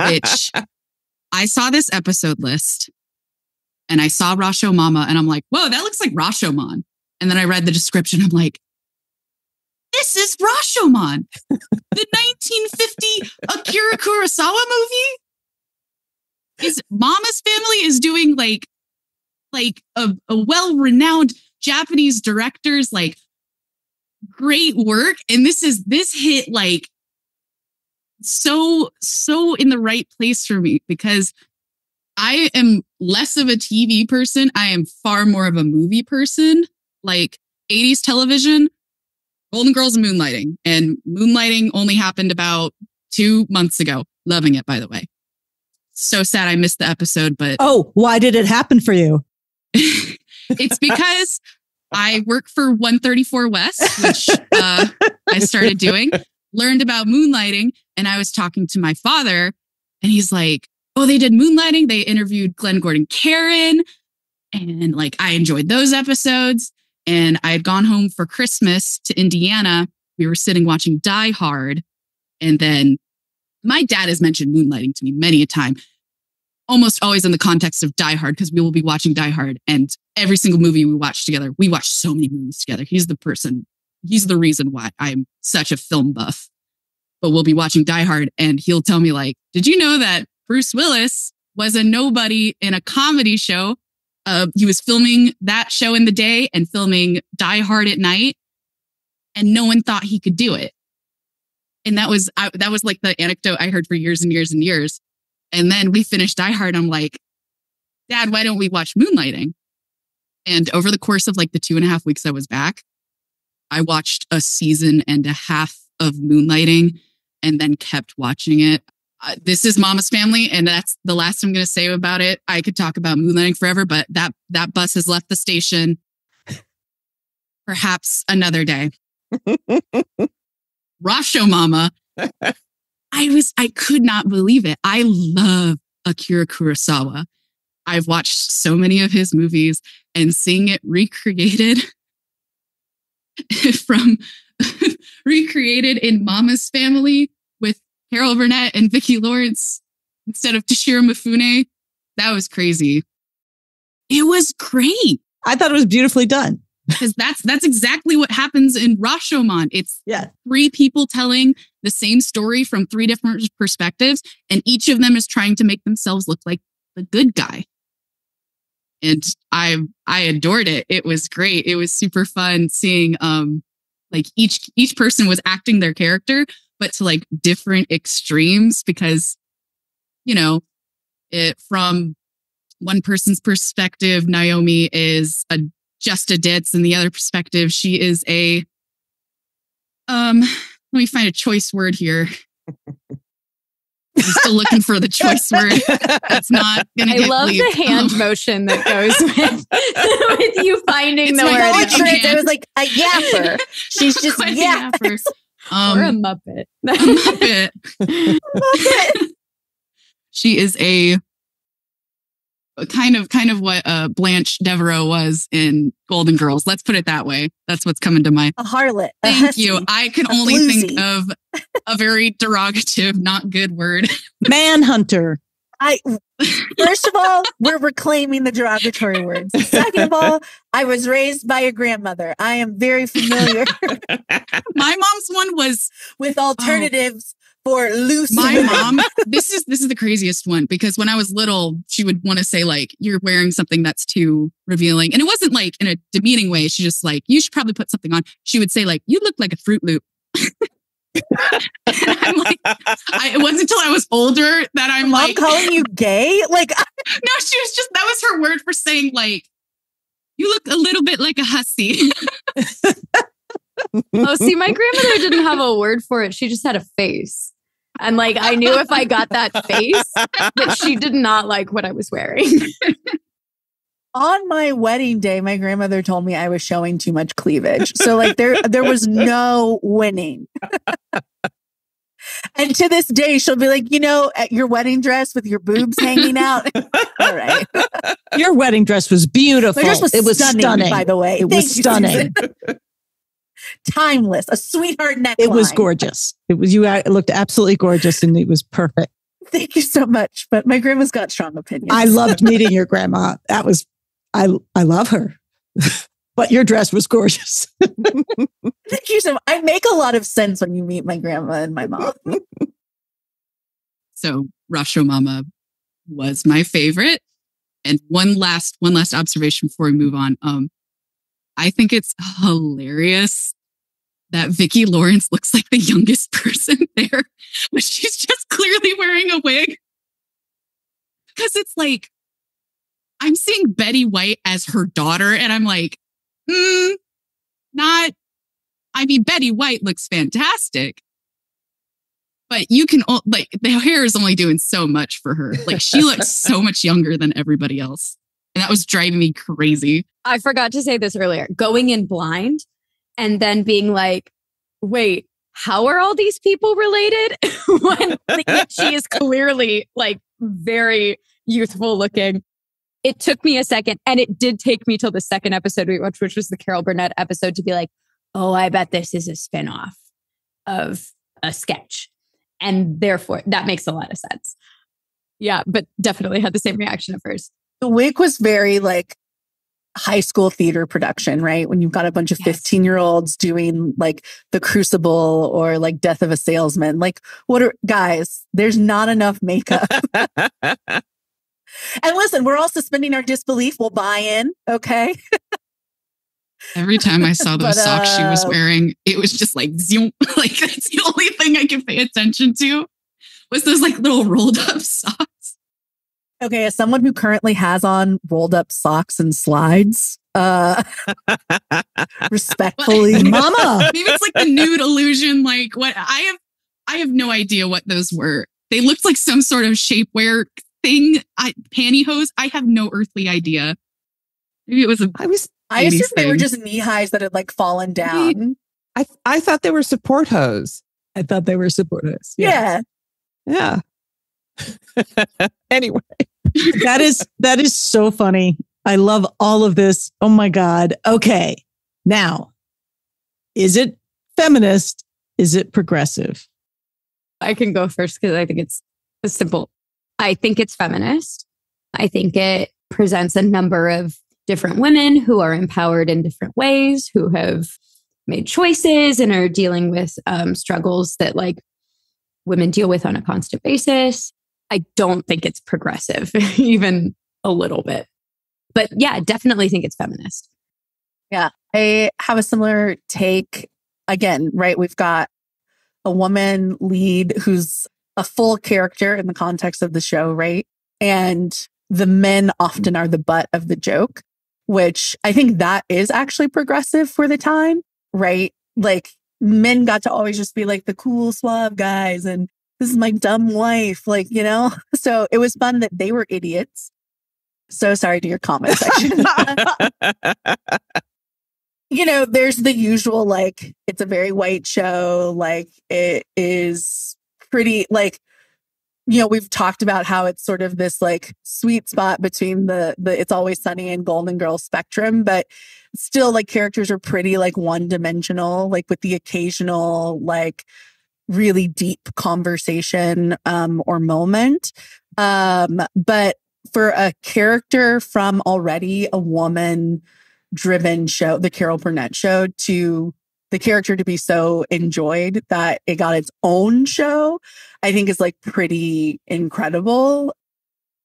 S4: which I saw this episode list and I saw Rashomama and I'm like, whoa, that looks like Rashomon. And then I read the description. I'm like, this is Rashomon, the 1950 Akira Kurosawa movie. Is Mama's Family is doing like a well-renowned Japanese director's like great work. And this hit like so in the right place for me because I am less of a TV person. I am far more of a movie person. Like 80s television, Golden Girls and Moonlighting. And Moonlighting only happened about 2 months ago. Loving it, by the way. So sad I missed the episode, but...
S2: Oh, why did it happen for you?
S4: It's because I work for 134 West, which I started doing, learned about Moonlighting, and I was talking to my father, and he's like, oh, they did Moonlighting. They interviewed Glenn Gordon Caron, and like I enjoyed those episodes. And I had gone home for Christmas to Indiana. We were sitting watching Die Hard. And then my dad has mentioned Moonlighting to me many a time, almost always in the context of Die Hard, because we will be watching Die Hard. And every single movie we watch together, we watch so many movies together. He's the reason why I'm such a film buff. But we'll be watching Die Hard and he'll tell me like, did you know that Bruce Willis was a nobody in a comedy show? He was filming that show in the day and filming Die Hard at night, and no one thought he could do it. And that was like the anecdote I heard for years and years and years. And then we finished Die Hard. I'm like, Dad, why don't we watch Moonlighting? And over the course of like the 2.5 weeks I was back, I watched a season and a half of Moonlighting and then kept watching it. This is Mama's Family, and that's the last I'm going to say about it. I could talk about Moonlighting forever, but that bus has left the station. Perhaps another day. Rashomama. I could not believe it. I love Akira Kurosawa. I've watched so many of his movies, and seeing it recreated recreated in Mama's Family with Carol Burnett and Vicki Lawrence instead of Toshiro Mifune. That was crazy. It was great.
S2: I thought it was beautifully done.
S4: Because that's exactly what happens in Rashomon. It's 3 people telling the same story from 3 different perspectives, and each of them is trying to make themselves look like the good guy. And I adored it. It was great. It was super fun seeing like each person was acting their character, but to like different extremes, because, you know, from one person's perspective, Naomi is just a ditz, and the other perspective, she is a let me find a choice word here. I'm still looking for the choice word. That's not gonna get
S3: love
S4: bleeped.
S3: the hand motion that goes with you finding the word.
S5: It was like a yapper. She's just yapper.
S3: Or a Muppet.
S4: A Muppet. She is a kind of what Blanche Devereaux was in Golden Girls. Let's put it that way. That's what's coming to mind.
S5: A harlot.
S4: Thank you. I can only think of a very derogative, not good word.
S2: Manhunter.
S5: First of all, we're reclaiming the derogatory words. Second of all, I was raised by a grandmother. I am very familiar.
S4: My mom's one was
S5: with alternatives for loose.
S4: My mom, this is the craziest one, because when I was little, she would want to say like, you're wearing something that's too revealing. And it wasn't like in a demeaning way. She just like, you should probably put something on. She would say like, you look like a Fruit Loop. I'm like, it wasn't until I was older that I'm like
S5: calling you gay. Like,
S4: no, she was just, that was her word for saying like, you look a little bit like a hussy.
S3: Oh, see, my grandmother didn't have a word for it. She just had a face. And like, I knew if I got that face that she did not like what I was wearing.
S5: On my wedding day, my grandmother told me I was showing too much cleavage. So like there was no winning. And to this day, she'll be like, at your wedding dress with your boobs hanging out. All right.
S2: Your wedding dress was beautiful.
S5: My dress was stunning, by the way.
S2: It was stunning.
S5: Timeless. A sweetheart neckline.
S2: It was gorgeous. It looked absolutely gorgeous and it was perfect.
S5: Thank you so much. But my grandma's got strong opinions.
S2: I loved meeting your grandma. I love her. But your dress was gorgeous.
S5: Thank you so much. I make a lot of sense when you meet my grandma and my mom.
S4: So Rashomama was my favorite. And one last observation before we move on. I think it's hilarious that Vicki Lawrence looks like the youngest person there, but she's just clearly wearing a wig. Because it's like, I'm seeing Betty+white as her daughter, and I'm like, Betty+white looks fantastic. But you can, the hair is only doing so much for her. Like, she looks so much younger than everybody else. And that was driving me crazy.
S3: I forgot to say this earlier. Going in blind and then being like, wait, how are all these people related? When she is clearly like very youthful looking. It took me a second, and it did take me till the second episode we watched, which was the Carol Burnett episode, to be like, oh, I bet this is a spinoff of a sketch. And therefore, that makes a lot of sense. Yeah, but definitely had the same reaction at first.
S5: The wig was very like high school theater production, right? When you've got a bunch of 15-year-olds doing like The Crucible or like Death of a Salesman. Like, guys, there's not enough makeup. And listen, we're all suspending our disbelief. We'll buy in, okay?
S4: Every time I saw those socks she was wearing, it was just like, zoom. Like, that's the only thing I could pay attention to was those like little rolled up socks.
S5: Okay, as someone who currently has on rolled up socks and slides, respectfully,
S2: Mama.
S4: Maybe it's like the nude illusion. Like, what I have no idea what those were. They looked like some sort of shapewear thing, pantyhose. I have no earthly idea. Maybe it was
S5: I assumed they were just knee highs that had like fallen down.
S1: I thought they were support hose.
S2: I thought they were support hose.
S5: Yeah.
S1: Anyway,
S2: that is so funny. I love all of this. Oh my God. Okay. Now, is it feminist? Is it progressive?
S3: I can go first because I think it's simple. I think it's feminist. I think it presents a number of different women who are empowered in different ways, who have made choices and are dealing with struggles that like women deal with on a constant basis. I don't think it's progressive, even a little bit. But yeah, definitely think it's feminist.
S5: Yeah, I have a similar take. Again, right? We've got a woman lead who's a full character in the context of the show, right? And the men often are the butt of the joke, which I think that is actually progressive for the time, right? Like men got to always just be like the cool, suave guys and this is my dumb wife, like, So it was fun that they were idiots. So sorry to your comment section. There's the usual, like, it's a very white show. Like, it is pretty, like, we've talked about how it's sort of this, like, sweet spot between the It's Always Sunny and Golden Girls spectrum. But still, like, characters are pretty, like, one-dimensional, like, with the occasional, like, really deep conversation or moment. But for a character from already a woman-driven show, the Carol Burnett Show, to the character to be so enjoyed that it got its own show, I think is like pretty incredible.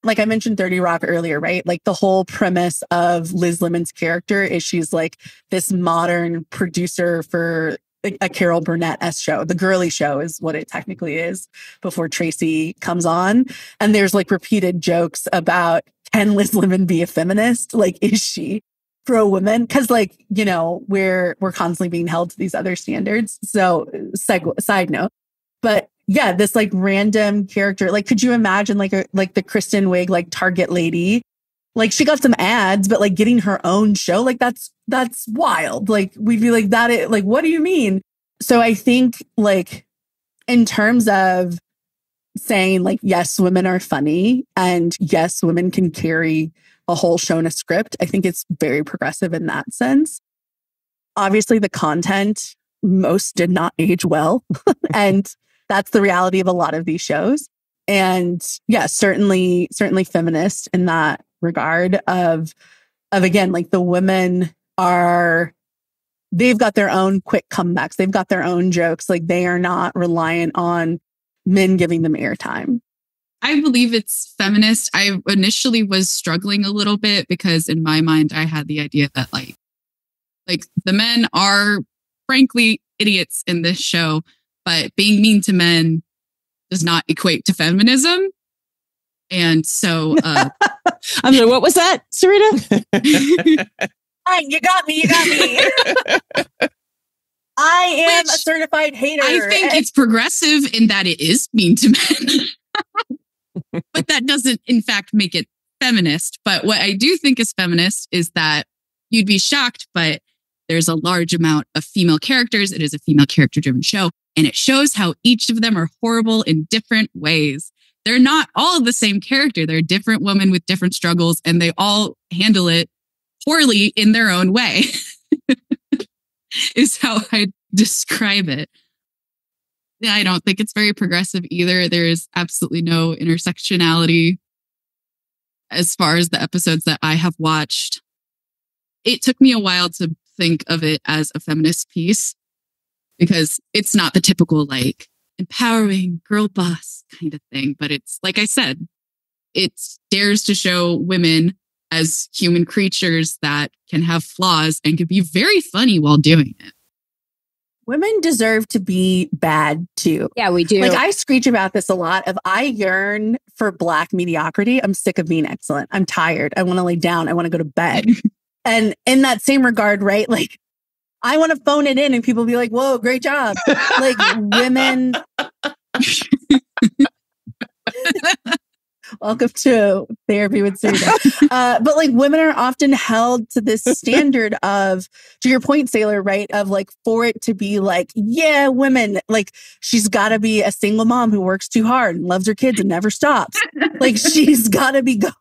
S5: Like I mentioned 30 Rock earlier, right? Like the whole premise of Liz Lemon's character is she's like this modern producer for a Carol Burnett-esque show. The girly show is what it technically is before Tracy comes on. And there's like repeated jokes about, can Liz Lemon be a feminist? Like, is she? pro women because like, you know, we're constantly being held to these other standards. So side note, but yeah, this like random character, like, could you imagine like the Kristen Wiig, like Target lady, like she got some ads, but like getting her own show, like that's wild. Like we'd be like that. Like, what do you mean? So I think like in terms of saying like, yes, women are funny and yes, women can carry a whole show in a script. I think it's very progressive in that sense. Obviously the content, most did not age well. And that's the reality of a lot of these shows. And yeah, certainly feminist in that regard of again, like the women they've got their own quick comebacks. They've got their own jokes. Like they are not reliant on men giving them airtime.
S4: I believe it's feminist. I initially was struggling a little bit because in my mind, I had the idea that like the men are frankly idiots in this show, but being mean to men does not equate to feminism. And so,
S2: I'm sorry, what was that, Serita?
S5: You got me. I am a certified hater.
S4: I think it's progressive in that it is mean to men, but that doesn't, in fact, make it feminist. But what I do think is feminist is that you'd be shocked, but there's a large amount of female characters. It is a female character-driven show, and it shows how each of them are horrible in different ways. They're not all the same character. They're different women with different struggles, and they all handle it poorly in their own way, is how I describe it. I don't think it's very progressive either. There is absolutely no intersectionality as far as the episodes that I have watched. It took me a while to think of it as a feminist piece because it's not the typical like empowering girl boss kind of thing. But it's, like I said, it dares to show women as human creatures that can have flaws and can be very funny while doing it.
S5: Women deserve to be bad too.
S3: Yeah, we do.
S5: Like I screech about this a lot I yearn for Black mediocrity. I'm sick of being excellent. I'm tired. I want to lay down. I want to go to bed. And in that same regard, right? Like I want to phone it in and people be like, whoa, great job. Like women. Welcome to Therapy with Serita. But like women are often held to this standard of, to your point, Sailor, right? Of like, for it to be like, yeah, women, like she's got to be a single mom who works too hard and loves her kids and never stops. Like she's got to be going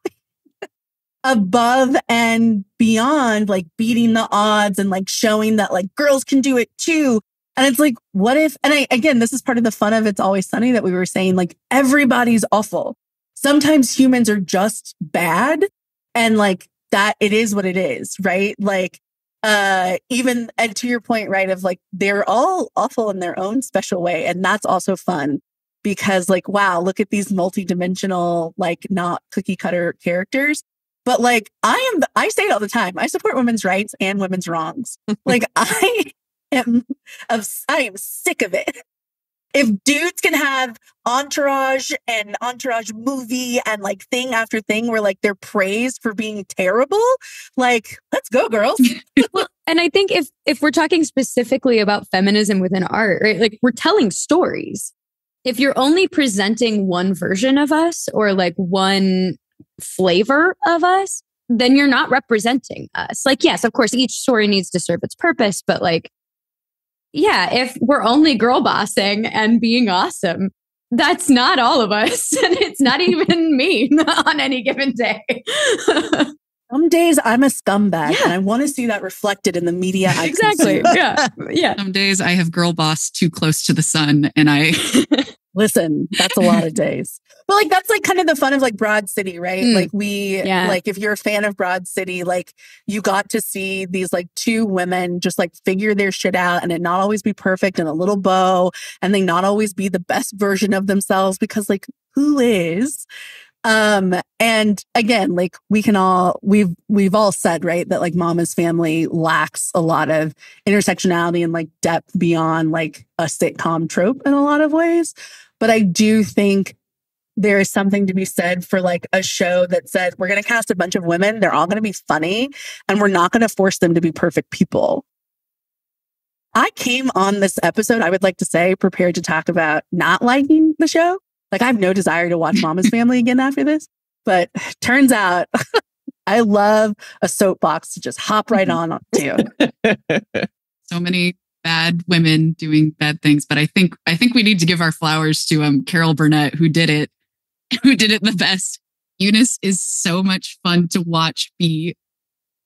S5: above and beyond, like beating the odds and like showing that like girls can do it too. And it's like, what if, and again, this is part of the fun of It's Always Sunny that we were saying, like everybody's awful. Sometimes humans are just bad and like that it is what it is, right? Like, even, and to your point, right, of like, they're all awful in their own special way. And that's also fun because like, wow, look at these multidimensional, like not cookie cutter characters. But like, I say it all the time. I support women's rights and women's wrongs. Like I am sick of it. If dudes can have Entourage and Entourage movie and like thing after thing where like they're praised for being terrible, like, let's go, girls.
S3: Well, and I think if we're talking specifically about feminism within art, right? Like we're telling stories. If you're only presenting one version of us or like one flavor of us, then you're not representing us. Like, yes, of course, each story needs to serve its purpose, but like, yeah, if we're only girl bossing and being awesome, that's not all of us. And it's not even me on any given day.
S5: Some days I'm a scumbag and I want to see that reflected in the media.
S3: Exactly. Yeah.
S4: Some days I have girl boss too close to the sun and I...
S5: Listen, that's a lot of days. But like, that's like kind of the fun of like Broad City, right? Like like if you're a fan of Broad City, like you got to see these like two women just like figure their shit out and it not always be perfect and a little bow and they not always be the best version of themselves because like who is? And again, like we've all said, right, that like Mama's Family lacks a lot of intersectionality and like depth beyond like a sitcom trope in a lot of ways. But I do think there is something to be said for like a show that says we're going to cast a bunch of women. They're all going to be funny and we're not going to force them to be perfect people. I came on this episode, I would like to say, prepared to talk about not liking the show. Like I have no desire to watch Mama's Family again after this, but turns out I love a soapbox to just hop right on to.
S4: So many bad women doing bad things, but I think we need to give our flowers to Carol Burnett, who did it the best. Eunice is so much fun to watch be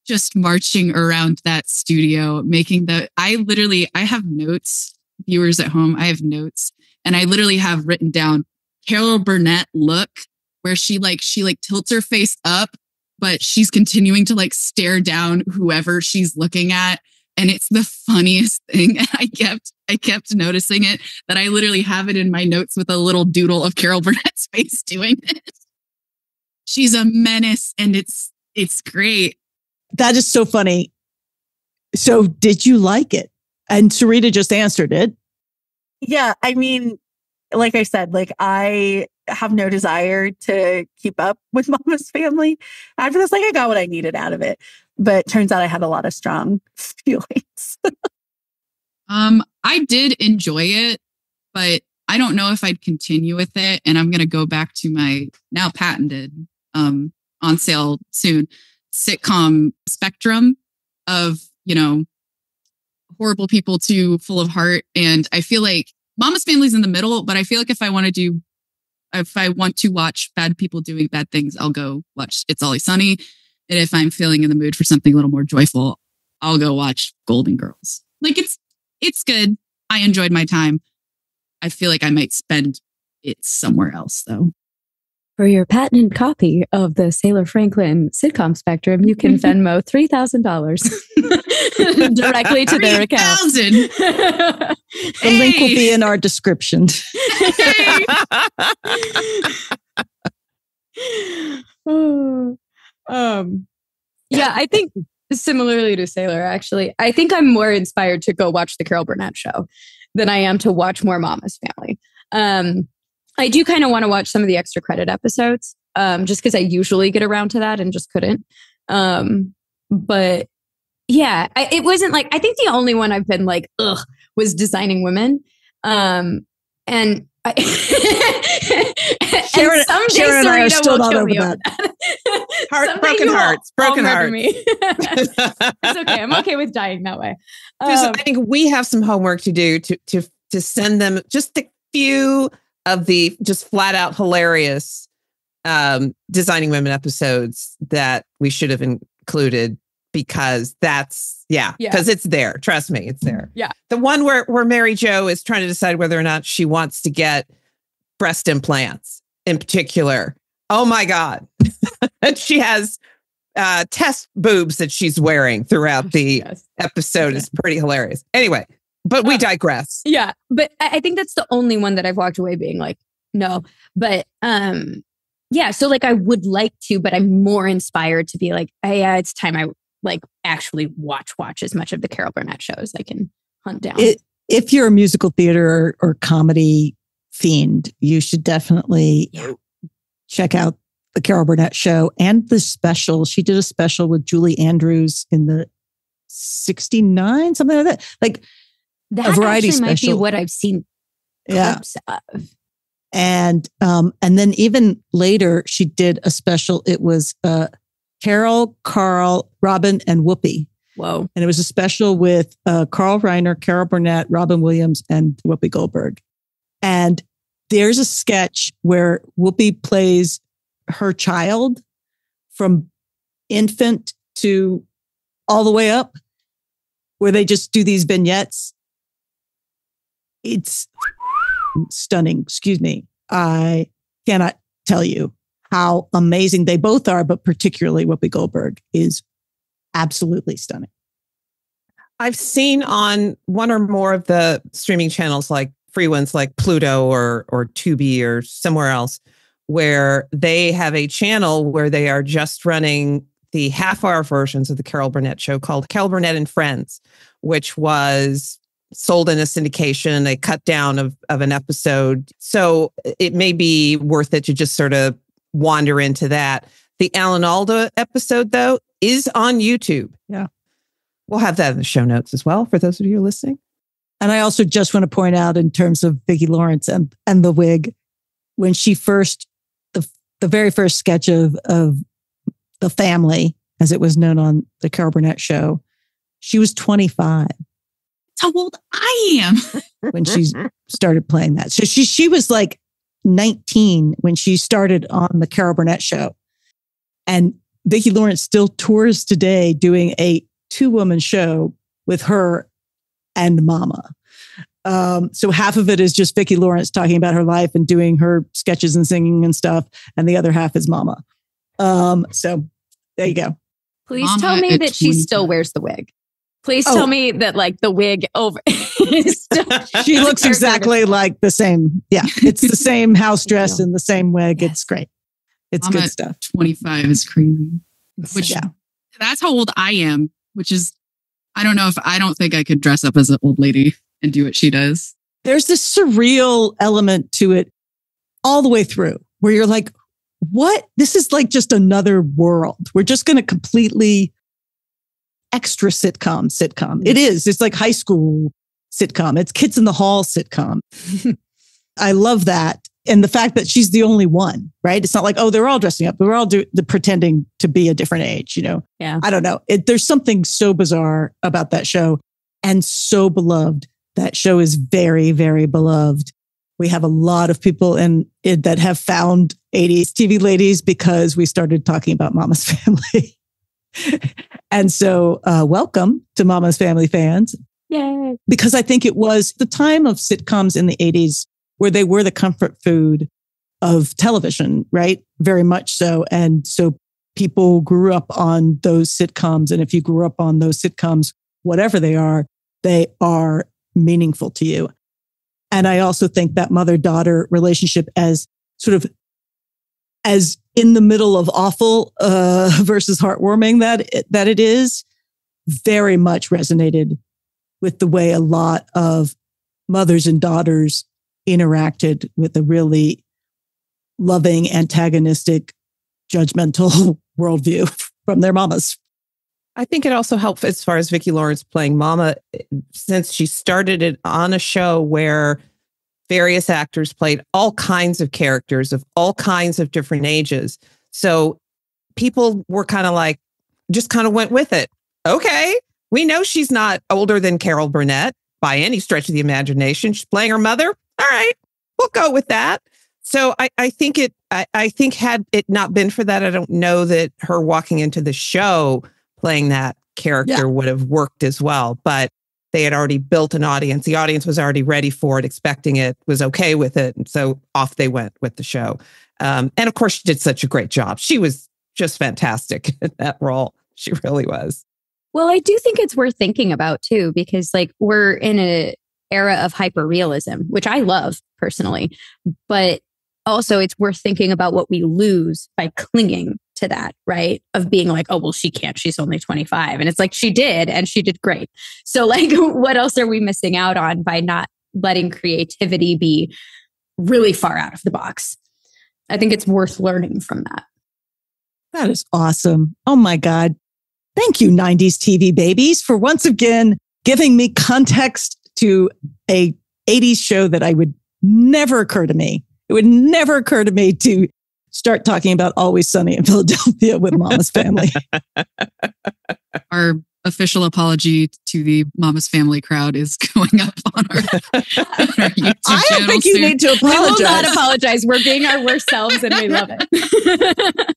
S4: just marching around that studio, making I have notes, viewers at home, I have notes, and I literally have written down Carol Burnett look, where she tilts her face up, but she's continuing to like stare down whoever she's looking at. And it's the funniest thing. And I kept noticing it, that I literally have it in my notes with a little doodle of Carol Burnett's face doing it. She's a menace and it's great.
S2: That is so funny. So did you like it? And Serita just answered it.
S5: Yeah. I mean, like I said, like I have no desire to keep up with Mama's Family. After this, like I got what I needed out of it. But turns out I had a lot of strong feelings.
S4: I did enjoy it, but I don't know if I'd continue with it. And I'm going to go back to my now patented, on sale soon, sitcom spectrum of, horrible people to full of heart. And I feel like Mama's Family's in the middle, but I feel like if I want to watch bad people doing bad things, I'll go watch It's Always Sunny. And if I'm feeling in the mood for something a little more joyful, I'll go watch Golden Girls. Like it's good. I enjoyed my time. I feel like I might spend it somewhere else though.
S3: For your patented copy of the Sailor Franklin sitcom spectrum, you can Venmo $3,000 directly to their account.
S2: The link will be in our description.
S3: Yeah, I think similarly to Sailor, actually, I think I'm more inspired to go watch the Carol Burnett Show than I am to watch more Mama's Family. I do kind of want to watch some of the extra credit episodes, just because I usually get around to that and just couldn't. But yeah, it wasn't like, I think the only one I've been like, ugh, was Designing Women. And Sharon
S2: and I are still not over that.
S1: Broken hearts.
S3: It's okay. I'm okay with dying that way.
S1: I think we have some homework to do to send them just a few of the just flat out hilarious Designing Women episodes that we should have included, because because it's there. Trust me, it's there.
S3: Yeah.
S1: The one where Mary Jo is trying to decide whether or not she wants to get breast implants in particular. Oh my God. And she has test boobs that she's wearing throughout the episode. Is pretty hilarious. Anyway, but we digress.
S3: Yeah. But I think that's the only one that I've walked away being like, no. But yeah, so like I would like to, but I'm more inspired to be like, yeah, it's time I like actually watch as much of the Carol Burnett show as I can hunt down.
S2: If you're a musical theater or comedy fiend, you should definitely check out the Carol Burnett Show and the special. She did a special with Julie Andrews in the 69, something like that. Like
S3: that
S2: a variety
S3: actually
S2: special.
S3: might be what I've seen clips of.
S2: And then even later she did a special. It was Carol, Carl, Robin, and Whoopi.
S3: Whoa.
S2: And it was a special with Carl Reiner, Carol Burnett, Robin Williams, and Whoopi Goldberg. And there's a sketch where Whoopi plays her child from infant to all the way up, where they just do these vignettes. It's stunning. Excuse me. I cannot tell you how amazing they both are, but particularly Whoopi Goldberg is absolutely stunning.
S1: I've seen on one or more of the streaming channels, like free ones like Pluto or Tubi or somewhere else, where they have a channel where they are just running the half-hour versions of the Carol Burnett Show called Carol Burnett and Friends, which was sold in a syndication, a cut down of an episode. So it may be worth it to just sort of wander into that. The Alan Alda episode, though, is on YouTube.
S2: Yeah.
S1: We'll have that in the show notes as well for those of you listening.
S2: And I also just want to point out in terms of Vicki Lawrence and the wig, when she first, the very first sketch of The Family, as it was known on the Carol Burnett Show, she was 25.
S4: That's how old I am.
S2: When she started playing that. So she was like 19 when she started on the Carol Burnett Show. And Vicki Lawrence still tours today doing a 2-woman show with her and Mama. So half of it is just Vicki Lawrence talking about her life and doing her sketches and singing and stuff. And the other half is Mama. So there you go.
S3: Please
S4: Mama
S3: tell me
S4: at
S3: that she
S4: 25.
S3: still wears the wig. Please tell me that like the wig over.
S2: She looks exactly like the same. Yeah. It's the same house dress and the same wig. Yes. It's great. It's
S4: Mama
S2: good stuff.
S4: 25 is crazy. Which that's how old I am, which is, I don't think I could dress up as an old lady and do what she does.
S2: There's this surreal element to it all the way through where you're like, what? This is like just another world. We're just going to completely extra sitcom. It is. It's like high school sitcom. It's Kids in the Hall sitcom. I love that. And the fact that she's the only one, right? It's not like, oh, they're all dressing up. They're all pretending to be a different age, you know?
S3: Yeah.
S2: I don't know. There's something so bizarre about that show and so beloved. That show is very, very beloved. We have a lot of people in it that have found 80s TV ladies because we started talking about Mama's Family. And so welcome to Mama's Family fans.
S3: Yay.
S2: Because I think it was the time of sitcoms in the 80s where they were the comfort food of television, right? Very much so. And so people grew up on those sitcoms. And if you grew up on those sitcoms, whatever they are meaningful to you. And I also think that mother-daughter relationship as sort of as in the middle of awful versus heartwarming that it is, very much resonated with the way a lot of mothers and daughters interacted with a really loving, antagonistic, judgmental worldview from their mamas.
S1: I think it also helped as far as Vicki Lawrence playing Mama, since she started it on a show where various actors played all kinds of characters of all kinds of different ages. So people were kind of like, just kind of went with it. Okay, we know she's not older than Carol Burnett by any stretch of the imagination. She's playing her mother. All right, we'll go with that. So I think had it not been for that, I don't know that her walking into the show playing that character would have worked as well. But they had already built an audience. The audience was already ready for it, expecting it, was okay with it. And so off they went with the show. And of course, she did such a great job. She was just fantastic in that role. She really was.
S3: Well, I do think it's worth thinking about too, because like we're in an era of hyper realism, which I love personally, but also it's worth thinking about what we lose by clinging to that, right? Of being like, oh, well, she can't, she's only 25. And it's like, she did, and she did great. So like, what else are we missing out on by not letting creativity be really far out of the box? I think it's worth learning from that.
S2: That is awesome. Oh my God. Thank you, 90s TV babies, for once again giving me context to a 80s show that I would never occur to me. It would never occur to me to start talking about Always Sunny in Philadelphia with Mama's Family.
S4: Our official apology to the Mama's Family crowd is going up on our YouTube
S2: I don't think you need to apologize.
S3: We will not apologize. We're being our worst selves and we love it.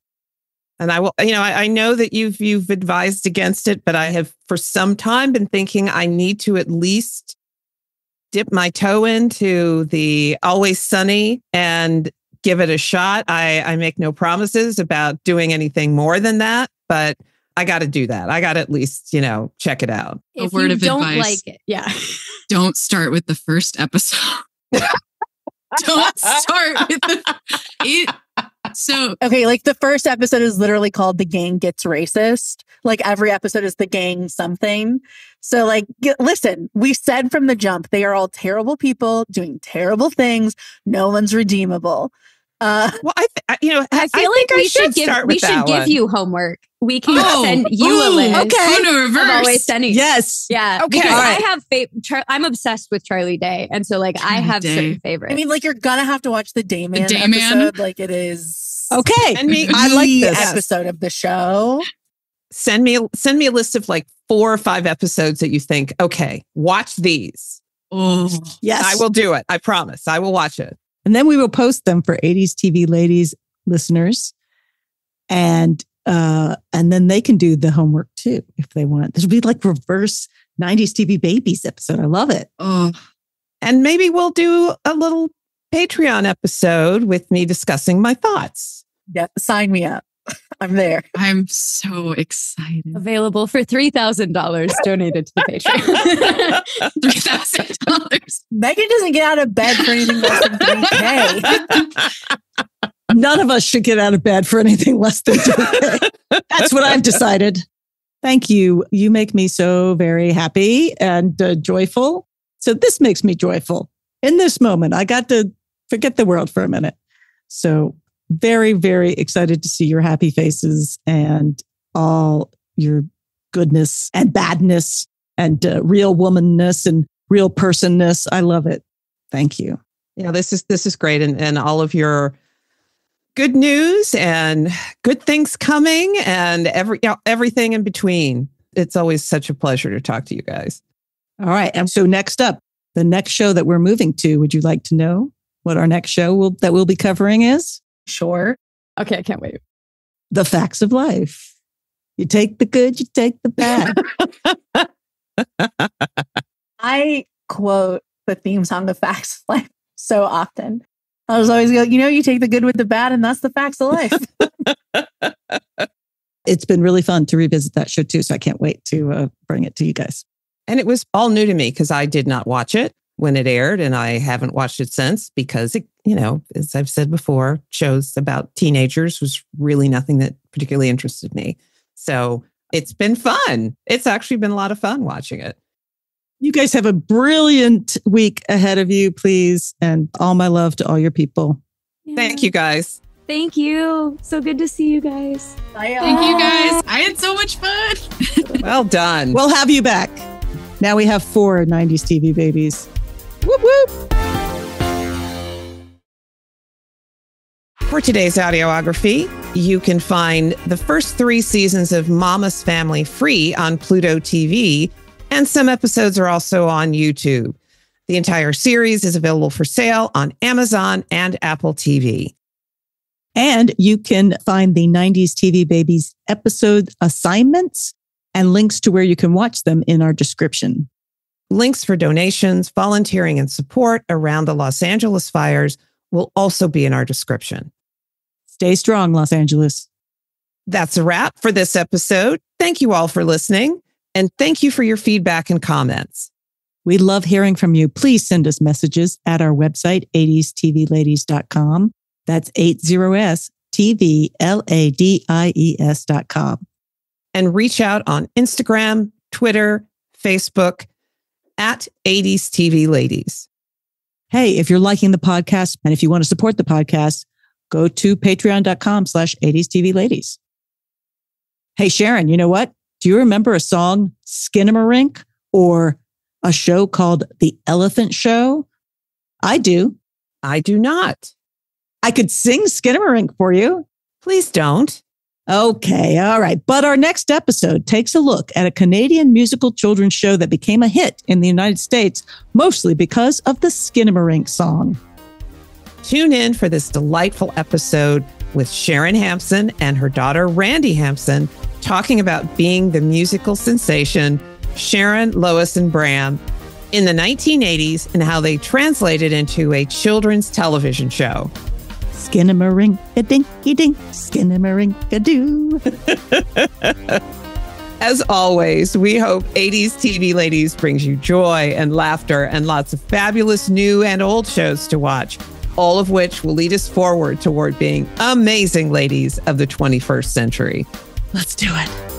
S1: And I will, I know that you've advised against it, but I have for some time been thinking I need to at least dip my toe into the Always Sunny and give it a shot. I make no promises about doing anything more than that, but I got to do that. I got to at least, check it out.
S3: If
S4: a word
S3: you
S4: of
S3: don't
S4: advice,
S3: like it, yeah.
S4: Don't start with the first episode. Don't start with So
S5: okay, like the first episode is literally called The Gang Gets Racist. Like every episode is the gang something. So like, listen, we said from the jump, they are all terrible people doing terrible things. No one's redeemable.
S1: Well, I feel like we should give
S3: you homework. We can send you a list.
S2: Okay.
S3: Of always sending.
S2: Yes.
S3: Yeah.
S1: Okay.
S3: Because I have I'm obsessed with Charlie Day, and so like I have certain favorites.
S5: I mean, like you're gonna have to watch the Dayman episode. Like it is
S2: okay.
S5: I like this episode of the show.
S1: Send me a list of like 4 or 5 episodes that you think, okay, watch these.
S4: Oh,
S2: yes,
S1: I will do it. I promise. I will watch it.
S2: And then we will post them for 80s TV Ladies listeners. And then they can do the homework too, if they want. This will be like reverse 90s TV Babies episode. I love it.
S4: Oh,
S1: and maybe we'll do a little Patreon episode with me discussing my thoughts.
S5: Yeah. Sign me up. I'm there.
S4: I'm so excited.
S3: Available for $3,000 donated to the Patreon.
S4: $3,000.
S5: Megan doesn't get out of bed for anything less than $3,000.
S2: None of us should get out of bed for anything less than $3,000. That's what I've decided. Thank you. You make me so very happy and joyful. So this makes me joyful. In this moment, I got to forget the world for a minute. So very, very excited to see your happy faces and all your goodness and badness and real womanness and real personness. I love it. Thank you.
S1: Yeah, this is great. And all of your good news and good things coming and everything in between. It's always such a pleasure to talk to you guys.
S2: All right. And so next up, the next show that we're moving to, would you like to know what our next show that we'll be covering is?
S5: Sure.
S3: Okay, I can't wait.
S2: The Facts of Life. You take the good, you take the bad.
S5: I quote the theme song, The Facts of Life, so often. I was always going, you take the good with the bad, and that's the facts of life.
S2: It's been really fun to revisit that show too, so I can't wait to bring it to you guys.
S1: And it was all new to me because I did not watch it when it aired, and I haven't watched it since because it, as I've said before, shows about teenagers was really nothing that particularly interested me. So it's been fun. It's actually been a lot of fun watching it.
S2: You guys have a brilliant week ahead of you, please. And all my love to all your people.
S3: Yeah.
S1: Thank you, guys.
S3: Thank you. So good to see you guys.
S5: Bye,
S4: thank you, guys. I had so much fun.
S1: Well done.
S2: We'll have you back. Now we have 4 90s TV babies. Whoop, whoop.
S1: For today's audiography, you can find the first 3 seasons of Mama's Family free on Pluto TV, and some episodes are also on YouTube. The entire series is available for sale on Amazon and Apple TV.
S2: And you can find the 90s TV Babies episode assignments and links to where you can watch them in our description.
S1: Links for donations, volunteering, and support around the Los Angeles fires will also be in our description.
S2: Stay strong, Los Angeles.
S1: That's a wrap for this episode. Thank you all for listening, and thank you for your feedback and comments.
S2: We love hearing from you. Please send us messages at our website, 80stvladies.com. That's 80stvladies.com.
S1: And reach out on Instagram, Twitter, Facebook, at 80s TV Ladies.
S2: Hey, if you're liking the podcast and if you want to support the podcast, go to patreon.com/80s TV Ladies. Hey, Sharon, you know what? Do you remember a song, Skinamarink, or a show called The Elephant Show? I do.
S1: I do not.
S2: I could sing Skinamarink for you.
S1: Please don't.
S2: Okay, all right. But our next episode takes a look at a Canadian musical children's show that became a hit in the United States, mostly because of the Skinamarink song.
S1: Tune in for this delightful episode with Sharon Hampson and her daughter, Randy Hampson, talking about being the musical sensation Sharon, Lois, and Bram in the 1980s and how they translated into a children's television show.
S2: Skinamarink-a-dinky-dink, skinamarink-a-doo.
S1: As always, we hope 80s TV Ladies brings you joy and laughter and lots of fabulous new and old shows to watch. all of which will lead us forward toward being amazing ladies of the 21st century.
S2: Let's do it.